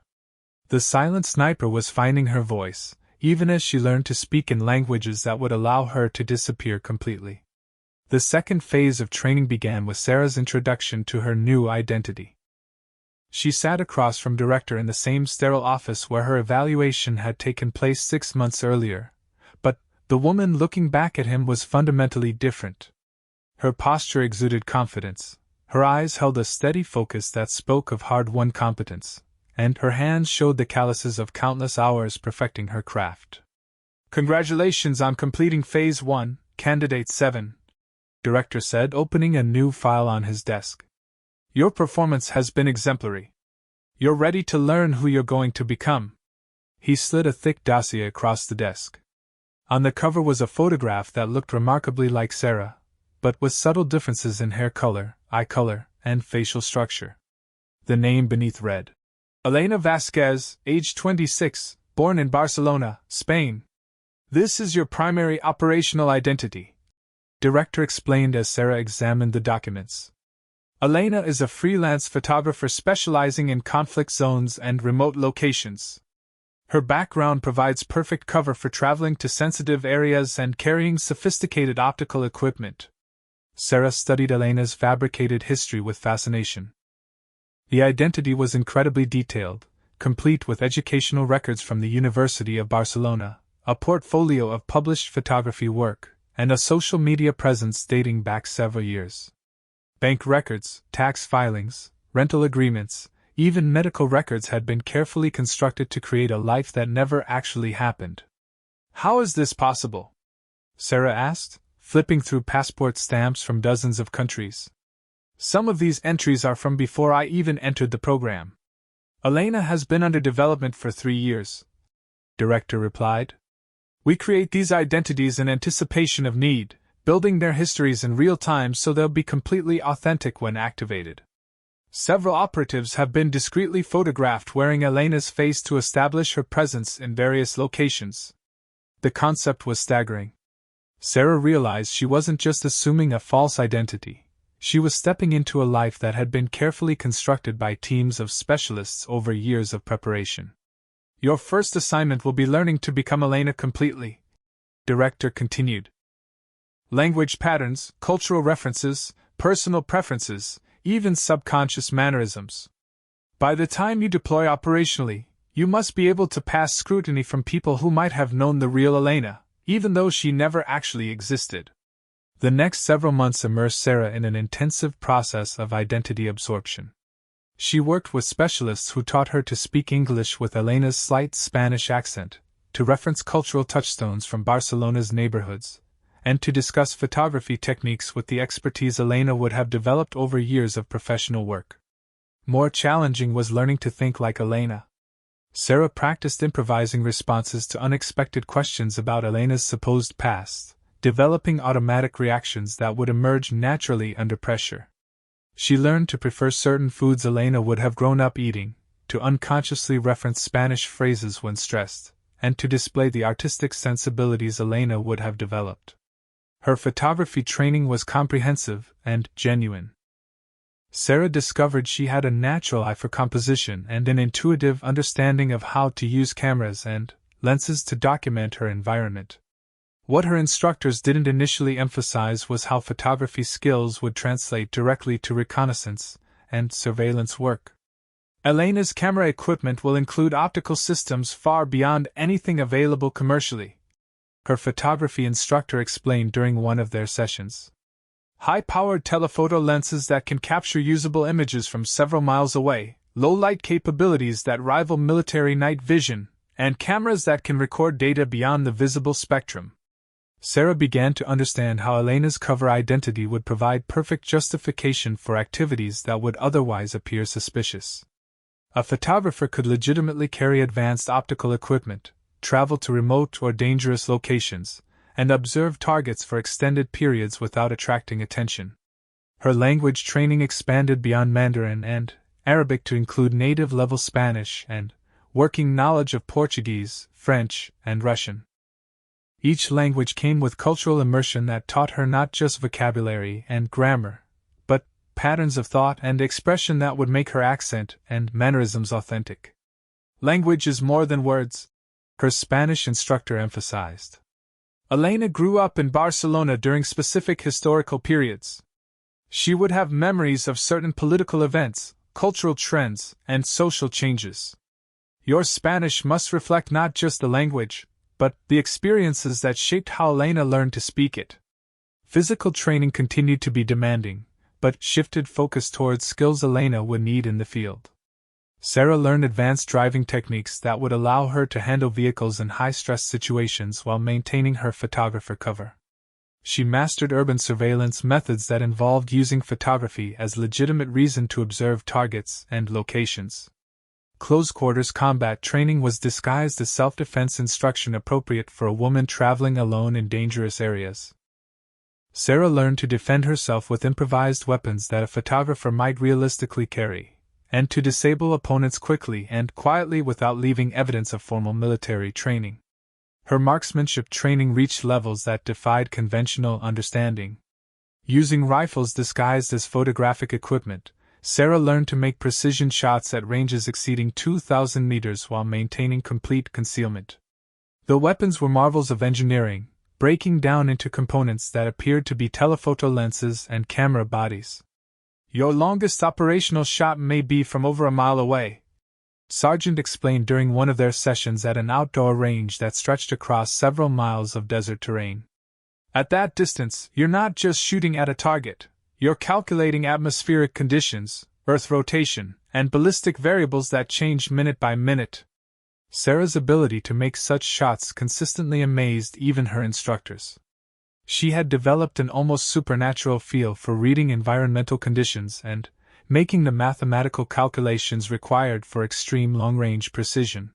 The silent sniper was finding her voice, even as she learned to speak in languages that would allow her to disappear completely. The second phase of training began with Sarah's introduction to her new identity. She sat across from Director in the same sterile office where her evaluation had taken place 6 months earlier, but the woman looking back at him was fundamentally different. Her posture exuded confidence, her eyes held a steady focus that spoke of hard-won competence, and her hands showed the calluses of countless hours perfecting her craft. "Congratulations on completing Phase 1, Candidate 7, Director said, opening a new file on his desk. "Your performance has been exemplary. You're ready to learn who you're going to become." He slid a thick dossier across the desk. On the cover was a photograph that looked remarkably like Sarah, but with subtle differences in hair color, eye color, and facial structure. The name beneath read, "Elena Vasquez, age 26, born in Barcelona, Spain. This is your primary operational identity," Director explained as Sarah examined the documents. "Elena is a freelance photographer specializing in conflict zones and remote locations. Her background provides perfect cover for traveling to sensitive areas and carrying sophisticated optical equipment." Sarah studied Elena's fabricated history with fascination. The identity was incredibly detailed, complete with educational records from the University of Barcelona, a portfolio of published photography work, and a social media presence dating back several years. Bank records, tax filings, rental agreements, even medical records had been carefully constructed to create a life that never actually happened. "How is this possible?" Sarah asked, flipping through passport stamps from dozens of countries. "Some of these entries are from before I even entered the program." "Elena has been under development for 3 years," Director replied. "We create these identities in anticipation of need, building their histories in real time so they'll be completely authentic when activated. Several operatives have been discreetly photographed wearing Elena's face to establish her presence in various locations." The concept was staggering. Sarah realized she wasn't just assuming a false identity, she was stepping into a life that had been carefully constructed by teams of specialists over years of preparation. "Your first assignment will be learning to become Elena completely," Director continued. "Language patterns, cultural references, personal preferences, even subconscious mannerisms. By the time you deploy operationally, you must be able to pass scrutiny from people who might have known the real Elena, even though she never actually existed." The next several months immersed Sarah in an intensive process of identity absorption. She worked with specialists who taught her to speak English with Elena's slight Spanish accent, to reference cultural touchstones from Barcelona's neighborhoods, and to discuss photography techniques with the expertise Elena would have developed over years of professional work. More challenging was learning to think like Elena. Sarah practiced improvising responses to unexpected questions about Elena's supposed past, developing automatic reactions that would emerge naturally under pressure. She learned to prefer certain foods Elena would have grown up eating, to unconsciously reference Spanish phrases when stressed, and to display the artistic sensibilities Elena would have developed. Her photography training was comprehensive and genuine. Sarah discovered she had a natural eye for composition and an intuitive understanding of how to use cameras and lenses to document her environment. What her instructors didn't initially emphasize was how photography skills would translate directly to reconnaissance and surveillance work. Elena's camera equipment will include optical systems far beyond anything available commercially, her photography instructor explained during one of their sessions. High-powered telephoto lenses that can capture usable images from several miles away, low-light capabilities that rival military night vision, and cameras that can record data beyond the visible spectrum. Sarah began to understand how Elena's cover identity would provide perfect justification for activities that would otherwise appear suspicious. A photographer could legitimately carry advanced optical equipment, travel to remote or dangerous locations, and observe targets for extended periods without attracting attention. Her language training expanded beyond Mandarin and Arabic to include native-level Spanish and working knowledge of Portuguese, French, and Russian. Each language came with cultural immersion that taught her not just vocabulary and grammar, but patterns of thought and expression that would make her accent and mannerisms authentic. Language is more than words, her Spanish instructor emphasized. Elena grew up in Barcelona during specific historical periods. She would have memories of certain political events, cultural trends, and social changes. Your Spanish must reflect not just the language, but the experiences that shaped how Elena learned to speak it. Physical training continued to be demanding, but shifted focus towards skills Elena would need in the field. Sarah learned advanced driving techniques that would allow her to handle vehicles in high-stress situations while maintaining her photographer cover. She mastered urban surveillance methods that involved using photography as legitimate reason to observe targets and locations. Close-quarters combat training was disguised as self-defense instruction appropriate for a woman traveling alone in dangerous areas. Sarah learned to defend herself with improvised weapons that a photographer might realistically carry, and to disable opponents quickly and quietly without leaving evidence of formal military training. Her marksmanship training reached levels that defied conventional understanding. Using rifles disguised as photographic equipment, Sarah learned to make precision shots at ranges exceeding 2,000 meters while maintaining complete concealment. The weapons were marvels of engineering, breaking down into components that appeared to be telephoto lenses and camera bodies. Your longest operational shot may be from over a mile away, Sargent explained during one of their sessions at an outdoor range that stretched across several miles of desert terrain. At that distance, you're not just shooting at a target, you're calculating atmospheric conditions, Earth rotation, and ballistic variables that change minute by minute. Sarah's ability to make such shots consistently amazed even her instructors. She had developed an almost supernatural feel for reading environmental conditions and making the mathematical calculations required for extreme long-range precision.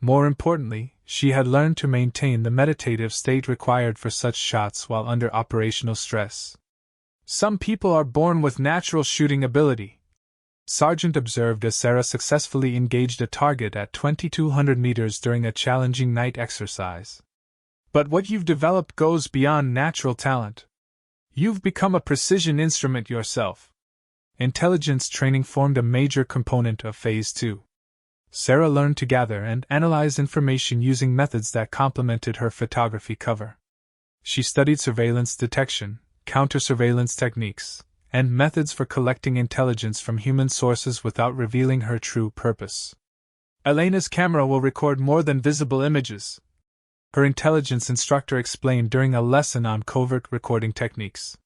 More importantly, she had learned to maintain the meditative state required for such shots while under operational stress. Some people are born with natural shooting ability, Sargent observed as Sarah successfully engaged a target at 2,200 meters during a challenging night exercise. But what you've developed goes beyond natural talent. You've become a precision instrument yourself. Intelligence training formed a major component of Phase 2. Sarah learned to gather and analyze information using methods that complemented her photography cover. She studied surveillance detection, counter-surveillance techniques, and methods for collecting intelligence from human sources without revealing her true purpose. Elena's camera will record more than visible images, her intelligence instructor explained during a lesson on covert recording techniques.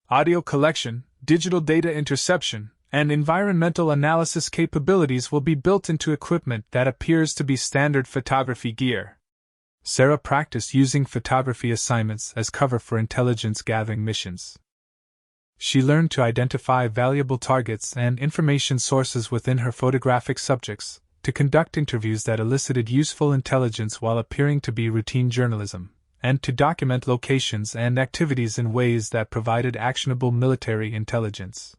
Audio collection, digital data interception, and environmental analysis capabilities will be built into equipment that appears to be standard photography gear. Sarah practiced using photography assignments as cover for intelligence-gathering missions. She learned to identify valuable targets and information sources within her photographic subjects, to conduct interviews that elicited useful intelligence while appearing to be routine journalism, and to document locations and activities in ways that provided actionable military intelligence.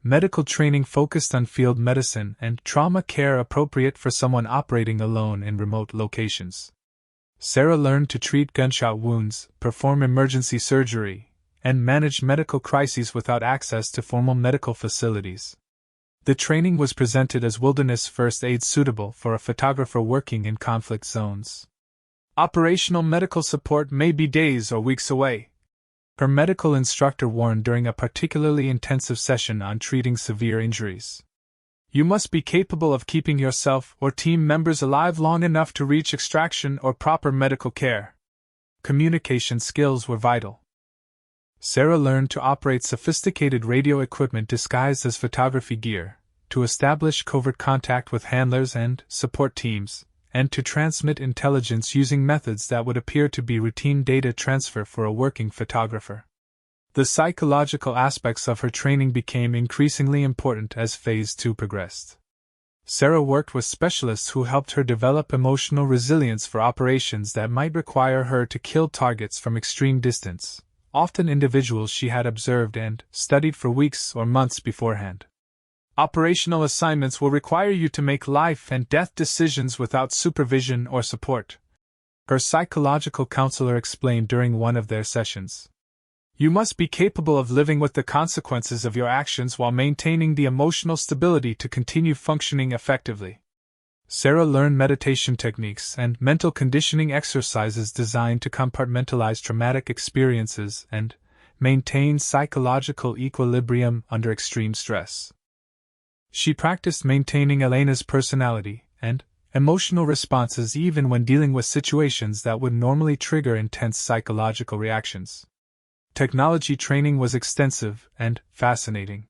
Medical training focused on field medicine and trauma care appropriate for someone operating alone in remote locations. Sarah learned to treat gunshot wounds, perform emergency surgery, and manage medical crises without access to formal medical facilities. The training was presented as wilderness first aid suitable for a photographer working in conflict zones. Operational medical support may be days or weeks away, her medical instructor warned during a particularly intensive session on treating severe injuries. You must be capable of keeping yourself or team members alive long enough to reach extraction or proper medical care. Communication skills were vital. Sarah learned to operate sophisticated radio equipment disguised as photography gear, to establish covert contact with handlers and support teams, and to transmit intelligence using methods that would appear to be routine data transfer for a working photographer. The psychological aspects of her training became increasingly important as Phase 2 progressed. Sarah worked with specialists who helped her develop emotional resilience for operations that might require her to kill targets from extreme distance, often individuals she had observed and studied for weeks or months beforehand. Operational assignments will require you to make life and death decisions without supervision or support, her psychological counselor explained during one of their sessions. You must be capable of living with the consequences of your actions while maintaining the emotional stability to continue functioning effectively. Sarah learned meditation techniques and mental conditioning exercises designed to compartmentalize traumatic experiences and maintain psychological equilibrium under extreme stress. She practiced maintaining Elena's personality and emotional responses even when dealing with situations that would normally trigger intense psychological reactions. Technology training was extensive and fascinating.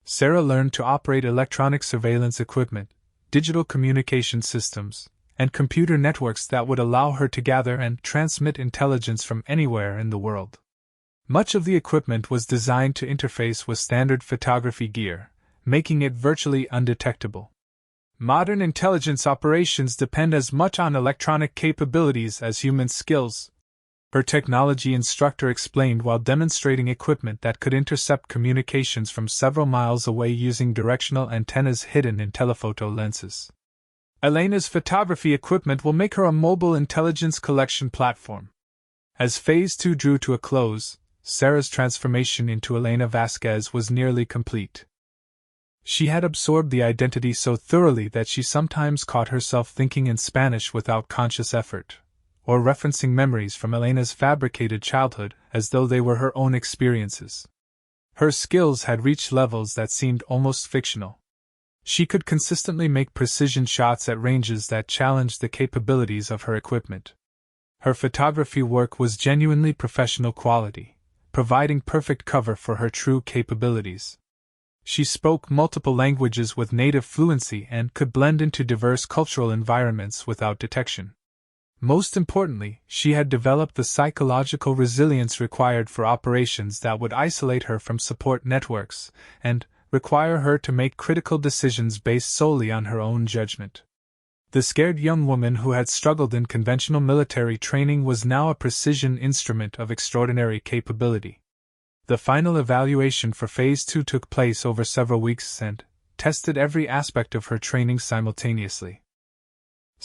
Sarah learned to operate electronic surveillance equipment, digital communication systems, and computer networks that would allow her to gather and transmit intelligence from anywhere in the world. Much of the equipment was designed to interface with standard photography gear, making it virtually undetectable. Modern intelligence operations depend as much on electronic capabilities as human skills, her technology instructor explained while demonstrating equipment that could intercept communications from several miles away using directional antennas hidden in telephoto lenses. Elena's photography equipment will make her a mobile intelligence collection platform. As Phase 2 drew to a close, Sarah's transformation into Elena Vasquez was nearly complete. She had absorbed the identity so thoroughly that she sometimes caught herself thinking in Spanish without conscious effort, or referencing memories from Elena's fabricated childhood as though they were her own experiences. Her skills had reached levels that seemed almost fictional. She could consistently make precision shots at ranges that challenged the capabilities of her equipment. Her photography work was genuinely professional quality, providing perfect cover for her true capabilities. She spoke multiple languages with native fluency and could blend into diverse cultural environments without detection. Most importantly, she had developed the psychological resilience required for operations that would isolate her from support networks and require her to make critical decisions based solely on her own judgment. The scared young woman who had struggled in conventional military training was now a precision instrument of extraordinary capability. The final evaluation for Phase 2 took place over several weeks and tested every aspect of her training simultaneously.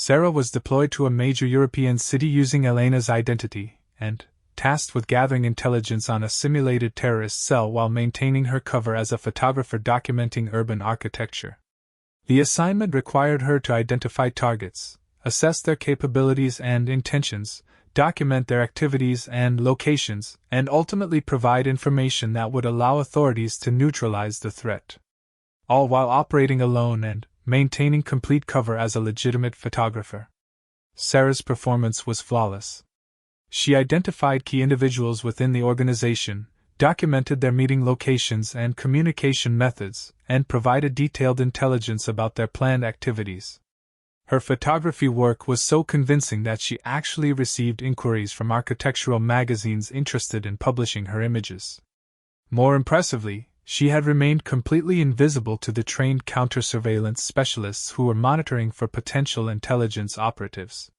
Sarah was deployed to a major European city using Elena's identity and tasked with gathering intelligence on a simulated terrorist cell while maintaining her cover as a photographer documenting urban architecture. The assignment required her to identify targets, assess their capabilities and intentions, document their activities and locations, and ultimately provide information that would allow authorities to neutralize the threat. All while operating alone and maintaining complete cover as a legitimate photographer. Sarah's performance was flawless. She identified key individuals within the organization, documented their meeting locations and communication methods, and provided detailed intelligence about their planned activities. Her photography work was so convincing that she actually received inquiries from architectural magazines interested in publishing her images. More impressively, she had remained completely invisible to the trained counter-surveillance specialists who were monitoring for potential intelligence operatives.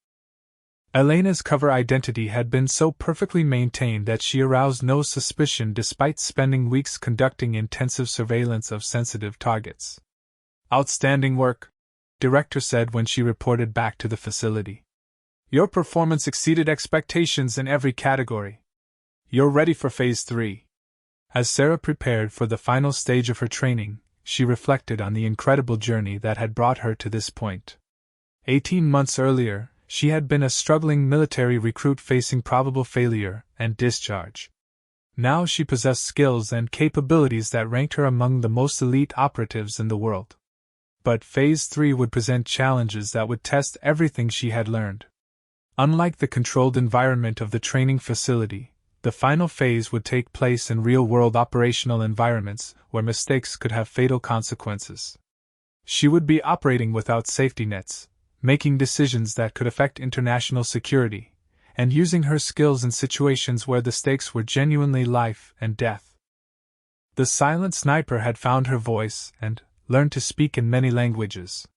Elena's cover identity had been so perfectly maintained that she aroused no suspicion despite spending weeks conducting intensive surveillance of sensitive targets. "Outstanding work," Director said when she reported back to the facility. "Your performance exceeded expectations in every category. You're ready for Phase 3. As Sarah prepared for the final stage of her training, she reflected on the incredible journey that had brought her to this point. 18 months earlier, she had been a struggling military recruit facing probable failure and discharge. Now she possessed skills and capabilities that ranked her among the most elite operatives in the world. But Phase 3 would present challenges that would test everything she had learned. Unlike the controlled environment of the training facility, the final phase would take place in real-world operational environments where mistakes could have fatal consequences. She would be operating without safety nets, making decisions that could affect international security, and using her skills in situations where the stakes were genuinely life and death. The silent sniper had found her voice and learned to speak in many languages.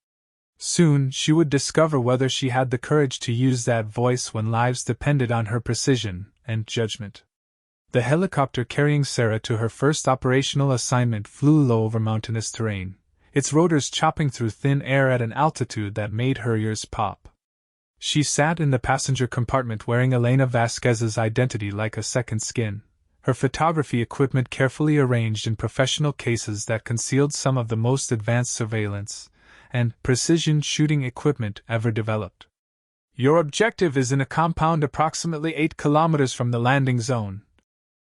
Soon she would discover whether she had the courage to use that voice when lives depended on her precision and judgment. The helicopter carrying Sarah to her first operational assignment flew low over mountainous terrain, its rotors chopping through thin air at an altitude that made her ears pop. She sat in the passenger compartment wearing Elena Vasquez's identity like a second skin, her photography equipment carefully arranged in professional cases that concealed some of the most advanced surveillance and precision shooting equipment ever developed. "Your objective is in a compound approximately 8 kilometers from the landing zone,"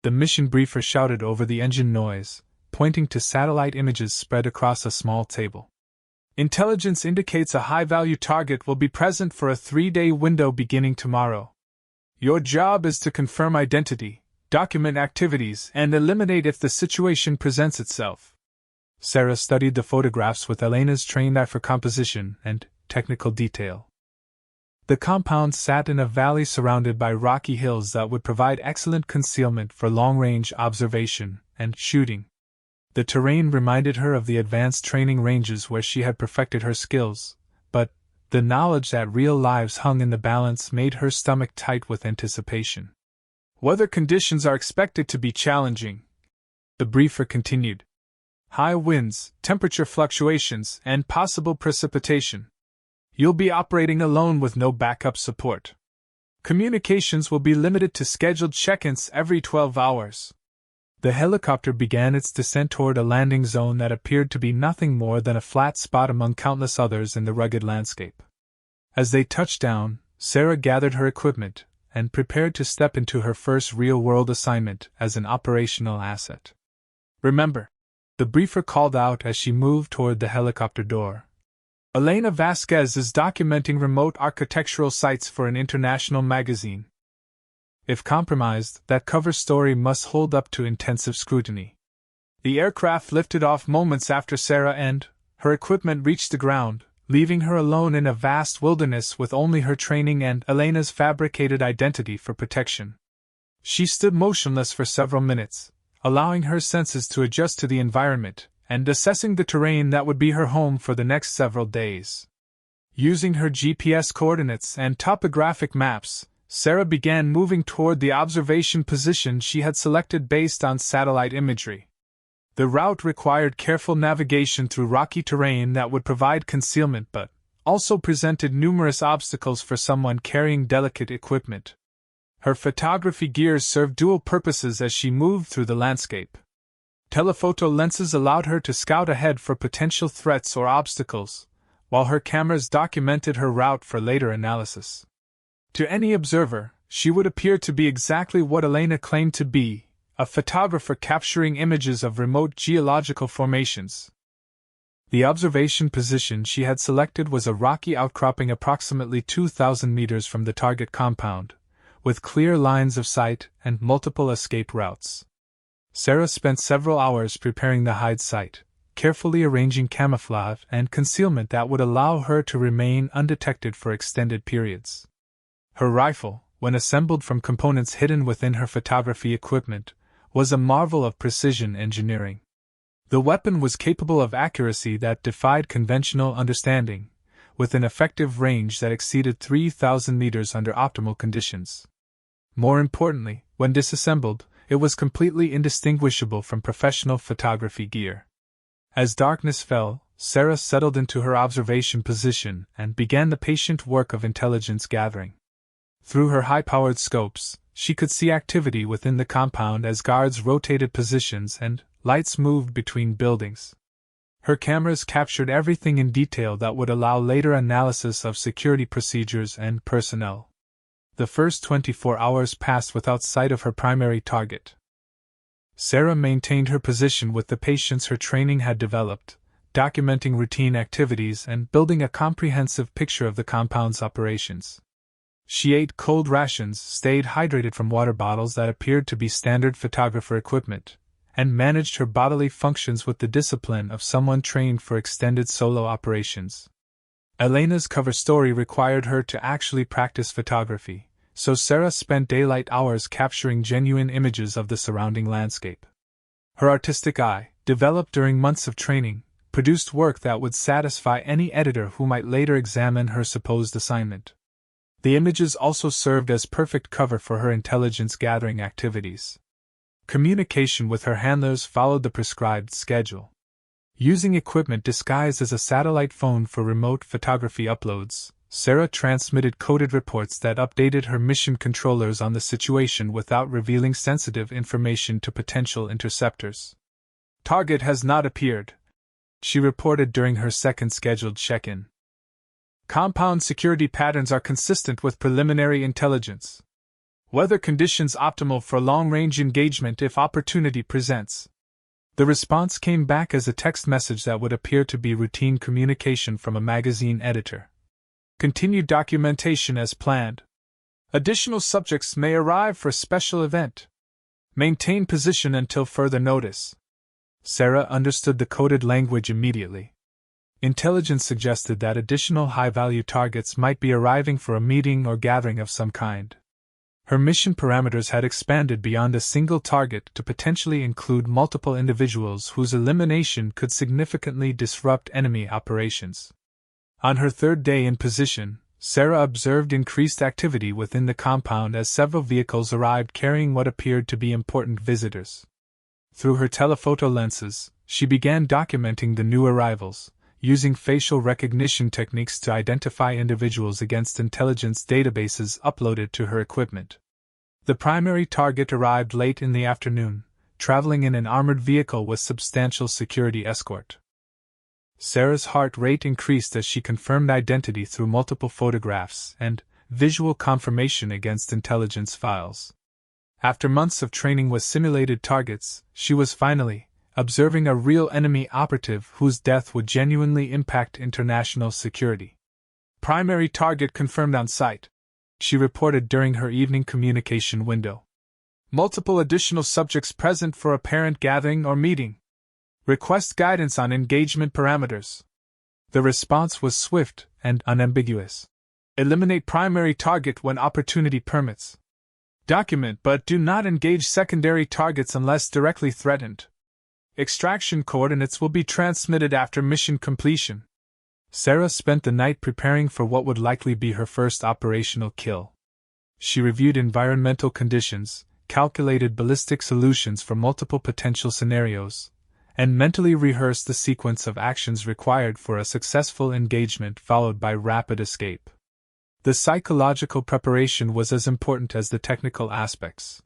the mission briefer shouted over the engine noise, pointing to satellite images spread across a small table. "Intelligence indicates a high-value target will be present for a 3-day window beginning tomorrow. Your job is to confirm identity, document activities, and eliminate if the situation presents itself." Sarah studied the photographs with Elena's trained eye for composition and technical detail. The compound sat in a valley surrounded by rocky hills that would provide excellent concealment for long-range observation and shooting. The terrain reminded her of the advanced training ranges where she had perfected her skills, but the knowledge that real lives hung in the balance made her stomach tight with anticipation. "Weather conditions are expected to be challenging," the briefer continued. "High winds, temperature fluctuations, and possible precipitation. You'll be operating alone with no backup support. Communications will be limited to scheduled check-ins every 12 hours. The helicopter began its descent toward a landing zone that appeared to be nothing more than a flat spot among countless others in the rugged landscape. As they touched down, Sarah gathered her equipment and prepared to step into her first real-world assignment as an operational asset. "Remember," the briefer called out as she moved toward the helicopter door, "Elena Vasquez is documenting remote architectural sites for an international magazine. If compromised, that cover story must hold up to intensive scrutiny." The aircraft lifted off moments after Sarah and her equipment reached the ground, leaving her alone in a vast wilderness with only her training and Elena's fabricated identity for protection. She stood motionless for several minutes, allowing her senses to adjust to the environment and assessing the terrain that would be her home for the next several days. Using her GPS coordinates and topographic maps, Sarah began moving toward the observation position she had selected based on satellite imagery. The route required careful navigation through rocky terrain that would provide concealment but also presented numerous obstacles for someone carrying delicate equipment. Her photography gears served dual purposes as she moved through the landscape. Telephoto lenses allowed her to scout ahead for potential threats or obstacles, while her cameras documented her route for later analysis. To any observer, she would appear to be exactly what Elena claimed to be, a photographer capturing images of remote geological formations. The observation position she had selected was a rocky outcropping approximately 2,000 meters from the target compound, with clear lines of sight and multiple escape routes. Sarah spent several hours preparing the hide site, carefully arranging camouflage and concealment that would allow her to remain undetected for extended periods. Her rifle, when assembled from components hidden within her photography equipment, was a marvel of precision engineering. The weapon was capable of accuracy that defied conventional understanding, with an effective range that exceeded 3,000 meters under optimal conditions. More importantly, when disassembled, it was completely indistinguishable from professional photography gear. As darkness fell, Sarah settled into her observation position and began the patient work of intelligence gathering. Through her high-powered scopes, she could see activity within the compound as guards rotated positions and lights moved between buildings. Her cameras captured everything in detail that would allow later analysis of security procedures and personnel. The first 24 hours passed without sight of her primary target. Sarah maintained her position with the patience her training had developed, documenting routine activities and building a comprehensive picture of the compound's operations. She ate cold rations, stayed hydrated from water bottles that appeared to be standard photographer equipment, and managed her bodily functions with the discipline of someone trained for extended solo operations. Elena's cover story required her to actually practice photography, so Sarah spent daylight hours capturing genuine images of the surrounding landscape. Her artistic eye, developed during months of training, produced work that would satisfy any editor who might later examine her supposed assignment. The images also served as perfect cover for her intelligence-gathering activities. Communication with her handlers followed the prescribed schedule. Using equipment disguised as a satellite phone for remote photography uploads, Sarah transmitted coded reports that updated her mission controllers on the situation without revealing sensitive information to potential interceptors. "Target has not appeared," she reported during her second scheduled check-in. "Compound security patterns are consistent with preliminary intelligence. Weather conditions optimal for long-range engagement if opportunity presents." The response came back as a text message that would appear to be routine communication from a magazine editor. "Continued documentation as planned. Additional subjects may arrive for special event. Maintain position until further notice." Sarah understood the coded language immediately. Intelligence suggested that additional high-value targets might be arriving for a meeting or gathering of some kind. Her mission parameters had expanded beyond a single target to potentially include multiple individuals whose elimination could significantly disrupt enemy operations. On her third day in position, Sarah observed increased activity within the compound as several vehicles arrived carrying what appeared to be important visitors. Through her telephoto lenses, she began documenting the new arrivals, using facial recognition techniques to identify individuals against intelligence databases uploaded to her equipment. The primary target arrived late in the afternoon, traveling in an armored vehicle with substantial security escort. Sarah's heart rate increased as she confirmed identity through multiple photographs and visual confirmation against intelligence files. After months of training with simulated targets, she was finally observing a real enemy operative whose death would genuinely impact international security. "Primary target confirmed on site," she reported during her evening communication window. "Multiple additional subjects present for apparent gathering or meeting. Request guidance on engagement parameters." The response was swift and unambiguous. "Eliminate primary target when opportunity permits. Document but do not engage secondary targets unless directly threatened. Extraction coordinates will be transmitted after mission completion." Sarah spent the night preparing for what would likely be her first operational kill. She reviewed environmental conditions, calculated ballistic solutions for multiple potential scenarios, and mentally rehearsed the sequence of actions required for a successful engagement followed by rapid escape. The psychological preparation was as important as the technical aspects.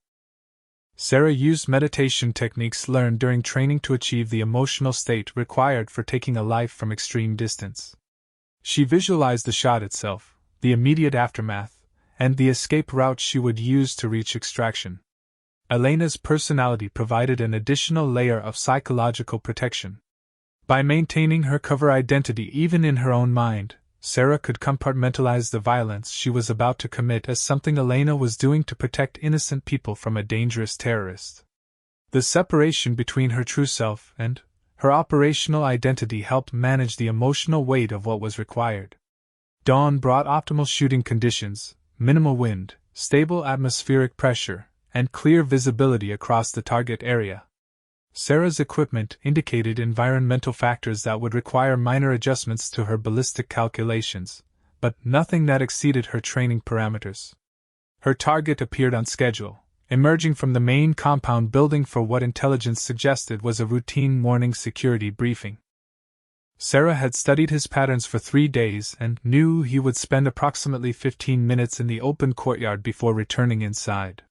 Sarah used meditation techniques learned during training to achieve the emotional state required for taking a life from extreme distance. She visualized the shot itself, the immediate aftermath, and the escape route she would use to reach extraction. Elena's personality provided an additional layer of psychological protection. By maintaining her cover identity even in her own mind, Sarah could compartmentalize the violence she was about to commit as something Elena was doing to protect innocent people from a dangerous terrorist. The separation between her true self and Her operational identity helped manage the emotional weight of what was required. Dawn brought optimal shooting conditions, minimal wind, stable atmospheric pressure, and clear visibility across the target area. Sarah's equipment indicated environmental factors that would require minor adjustments to her ballistic calculations, but nothing that exceeded her training parameters. Her target appeared on schedule, emerging from the main compound building for what intelligence suggested was a routine morning security briefing. Sarah had studied his patterns for 3 days and knew he would spend approximately 15 minutes in the open courtyard before returning inside.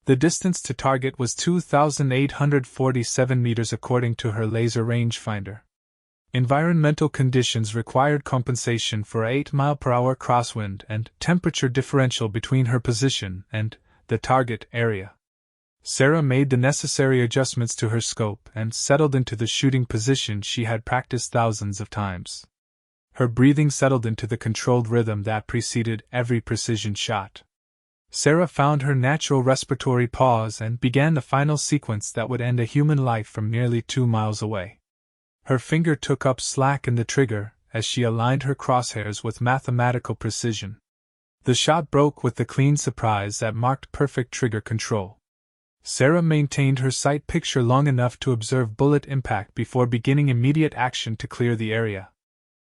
The distance to target was 2,847 meters according to her laser rangefinder. Environmental conditions required compensation for a 8-mile-per-hour crosswind and temperature differential between her position and the target area. Sarah made the necessary adjustments to her scope and settled into the shooting position she had practiced thousands of times. Her breathing settled into the controlled rhythm that preceded every precision shot. Sarah found her natural respiratory pause and began the final sequence that would end a human life from nearly 2 miles away. Her finger took up slack in the trigger as she aligned her crosshairs with mathematical precision. The shot broke with the clean surprise that marked perfect trigger control. Sarah maintained her sight picture long enough to observe bullet impact before beginning immediate action to clear the area.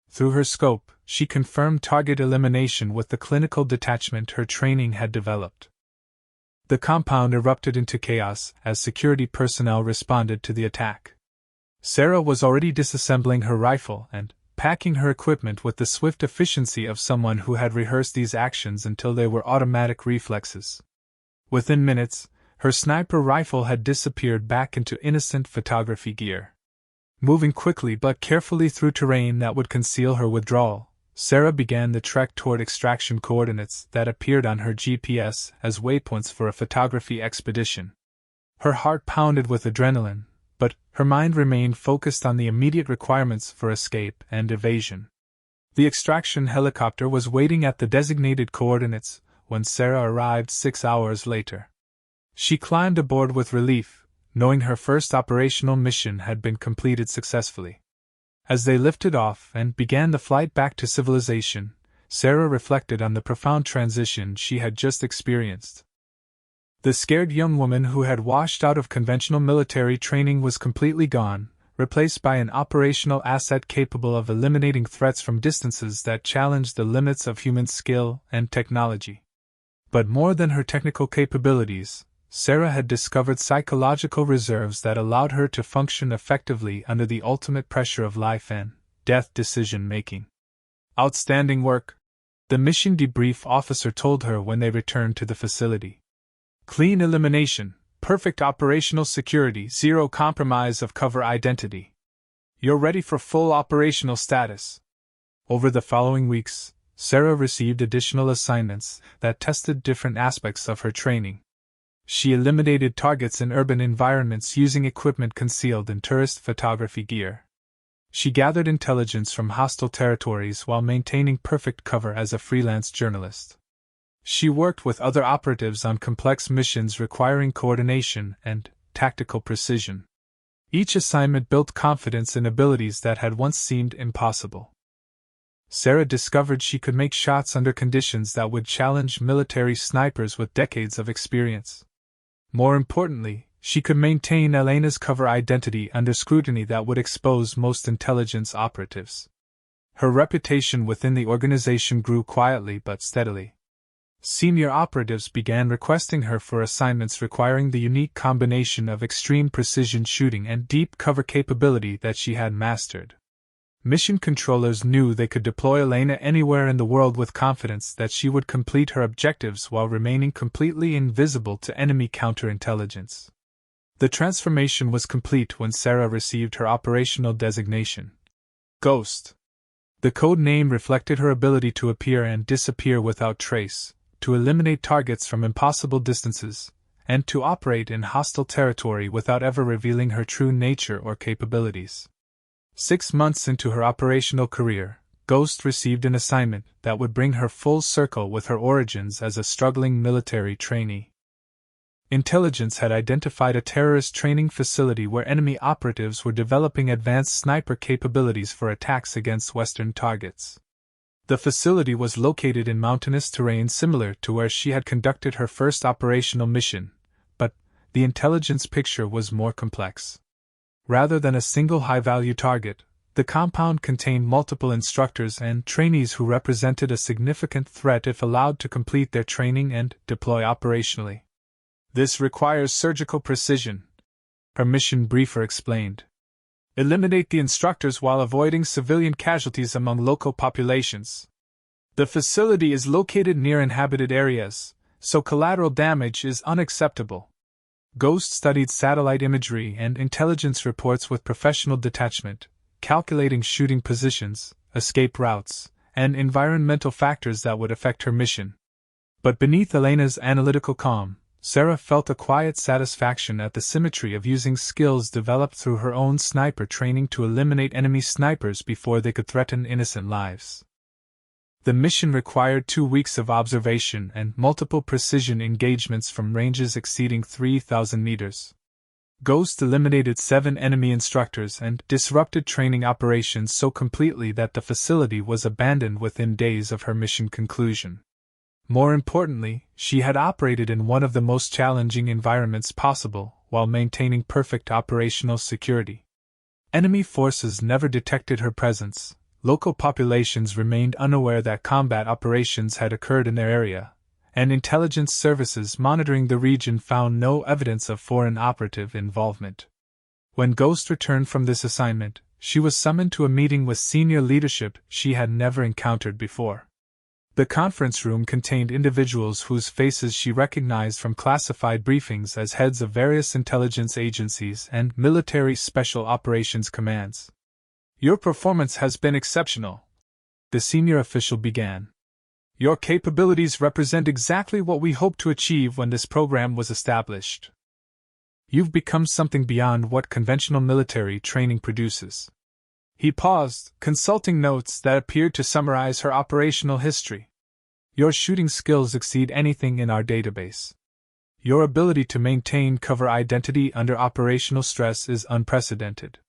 Through her scope, she confirmed target elimination with the clinical detachment her training had developed. The compound erupted into chaos as security personnel responded to the attack. Sarah was already disassembling her rifle and packing her equipment with the swift efficiency of someone who had rehearsed these actions until they were automatic reflexes. Within minutes, her sniper rifle had disappeared back into innocent photography gear. Moving quickly but carefully through terrain that would conceal her withdrawal, Sarah began the trek toward extraction coordinates that appeared on her GPS as waypoints for a photography expedition. Her heart pounded with adrenaline, but her mind remained focused on the immediate requirements for escape and evasion. The extraction helicopter was waiting at the designated coordinates when Sarah arrived 6 hours later. She climbed aboard with relief, knowing her first operational mission had been completed successfully. As they lifted off and began the flight back to civilization, Sarah reflected on the profound transition she had just experienced. The scared young woman who had washed out of conventional military training was completely gone, replaced by an operational asset capable of eliminating threats from distances that challenged the limits of human skill and technology. But more than her technical capabilities, Sarah had discovered psychological reserves that allowed her to function effectively under the ultimate pressure of life and death decision-making. "Outstanding work," the mission debrief officer told her when they returned to the facility. "Clean elimination, perfect operational security, zero compromise of cover identity. You're ready for full operational status." Over the following weeks, Sarah received additional assignments that tested different aspects of her training. She eliminated targets in urban environments using equipment concealed in tourist photography gear. She gathered intelligence from hostile territories while maintaining perfect cover as a freelance journalist. She worked with other operatives on complex missions requiring coordination and tactical precision. Each assignment built confidence in abilities that had once seemed impossible. Sarah discovered she could make shots under conditions that would challenge military snipers with decades of experience. More importantly, she could maintain Elena's cover identity under scrutiny that would expose most intelligence operatives. Her reputation within the organization grew quietly but steadily. Senior operatives began requesting her for assignments requiring the unique combination of extreme precision shooting and deep cover capability that she had mastered. Mission controllers knew they could deploy Elena anywhere in the world with confidence that she would complete her objectives while remaining completely invisible to enemy counterintelligence. The transformation was complete when Sarah received her operational designation, Ghost. The code name reflected her ability to appear and disappear without trace, to eliminate targets from impossible distances, and to operate in hostile territory without ever revealing her true nature or capabilities. 6 months into her operational career, Ghost received an assignment that would bring her full circle with her origins as a struggling military trainee. Intelligence had identified a terrorist training facility where enemy operatives were developing advanced sniper capabilities for attacks against Western targets. The facility was located in mountainous terrain similar to where she had conducted her first operational mission, but the intelligence picture was more complex. Rather than a single high-value target, the compound contained multiple instructors and trainees who represented a significant threat if allowed to complete their training and deploy operationally. This requires surgical precision, her mission briefer explained. Eliminate the instructors while avoiding civilian casualties among local populations. The facility is located near inhabited areas, so collateral damage is unacceptable. Ghost studied satellite imagery and intelligence reports with professional detachment, calculating shooting positions, escape routes, and environmental factors that would affect her mission. But beneath Elena's analytical calm, Sarah felt a quiet satisfaction at the symmetry of using skills developed through her own sniper training to eliminate enemy snipers before they could threaten innocent lives. The mission required 2 weeks of observation and multiple precision engagements from ranges exceeding 3,000 meters. Ghost eliminated 7 enemy instructors and disrupted training operations so completely that the facility was abandoned within days of her mission conclusion. More importantly, she had operated in one of the most challenging environments possible while maintaining perfect operational security. Enemy forces never detected her presence, local populations remained unaware that combat operations had occurred in their area, and intelligence services monitoring the region found no evidence of foreign operative involvement. When Ghost returned from this assignment, she was summoned to a meeting with senior leadership she had never encountered before. The conference room contained individuals whose faces she recognized from classified briefings as heads of various intelligence agencies and military special operations commands. "Your performance has been exceptional," the senior official began. "Your capabilities represent exactly what we hoped to achieve when this program was established. You've become something beyond what conventional military training produces." He paused, consulting notes that appeared to summarize her operational history. "Your shooting skills exceed anything in our database. Your ability to maintain cover identity under operational stress is unprecedented.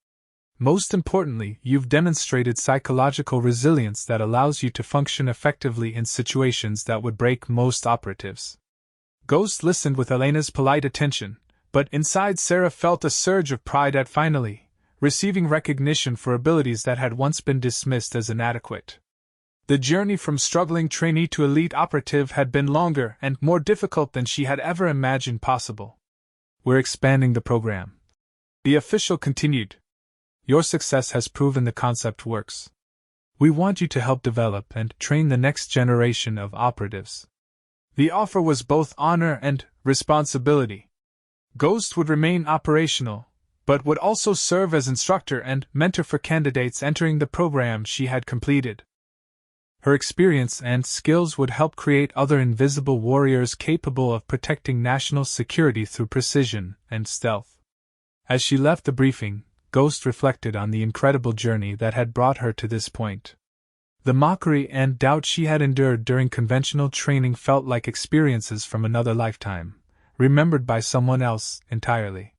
Most importantly, you've demonstrated psychological resilience that allows you to function effectively in situations that would break most operatives." Ghost listened with Elena's polite attention, but inside Sarah felt a surge of pride at finally receiving recognition for abilities that had once been dismissed as inadequate. The journey from struggling trainee to elite operative had been longer and more difficult than she had ever imagined possible. "We're expanding the program," the official continued. "Your success has proven the concept works. We want you to help develop and train the next generation of operatives." The offer was both honor and responsibility. Ghost would remain operational, but would also serve as instructor and mentor for candidates entering the program she had completed. Her experience and skills would help create other invisible warriors capable of protecting national security through precision and stealth. As she left the briefing, Ghost reflected on the incredible journey that had brought her to this point. The mockery and doubt she had endured during conventional training felt like experiences from another lifetime, remembered by someone else entirely.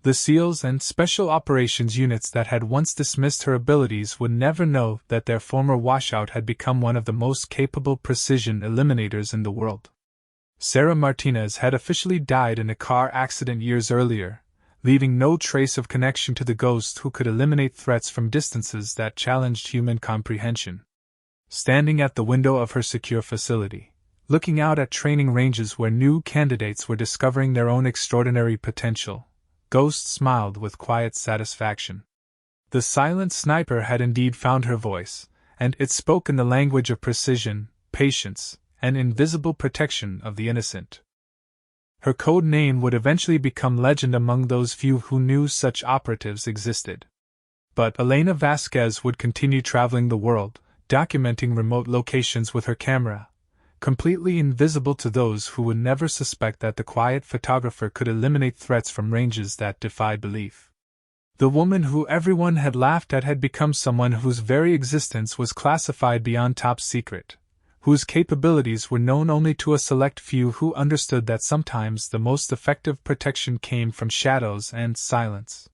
The SEALs and Special Operations units that had once dismissed her abilities would never know that their former washout had become one of the most capable precision eliminators in the world. Sarah Martinez had officially died in a car accident years earlier, leaving no trace of connection to the Ghost who could eliminate threats from distances that challenged human comprehension. Standing at the window of her secure facility, looking out at training ranges where new candidates were discovering their own extraordinary potential, Ghost smiled with quiet satisfaction. The silent sniper had indeed found her voice, and it spoke in the language of precision, patience, and invisible protection of the innocent. Her code name would eventually become legend among those few who knew such operatives existed. But Elena Vasquez would continue traveling the world, documenting remote locations with her camera, completely invisible to those who would never suspect that the quiet photographer could eliminate threats from ranges that defied belief. The woman who everyone had laughed at had become someone whose very existence was classified beyond top secret, whose capabilities were known only to a select few who understood that sometimes the most effective protection came from shadows and silence.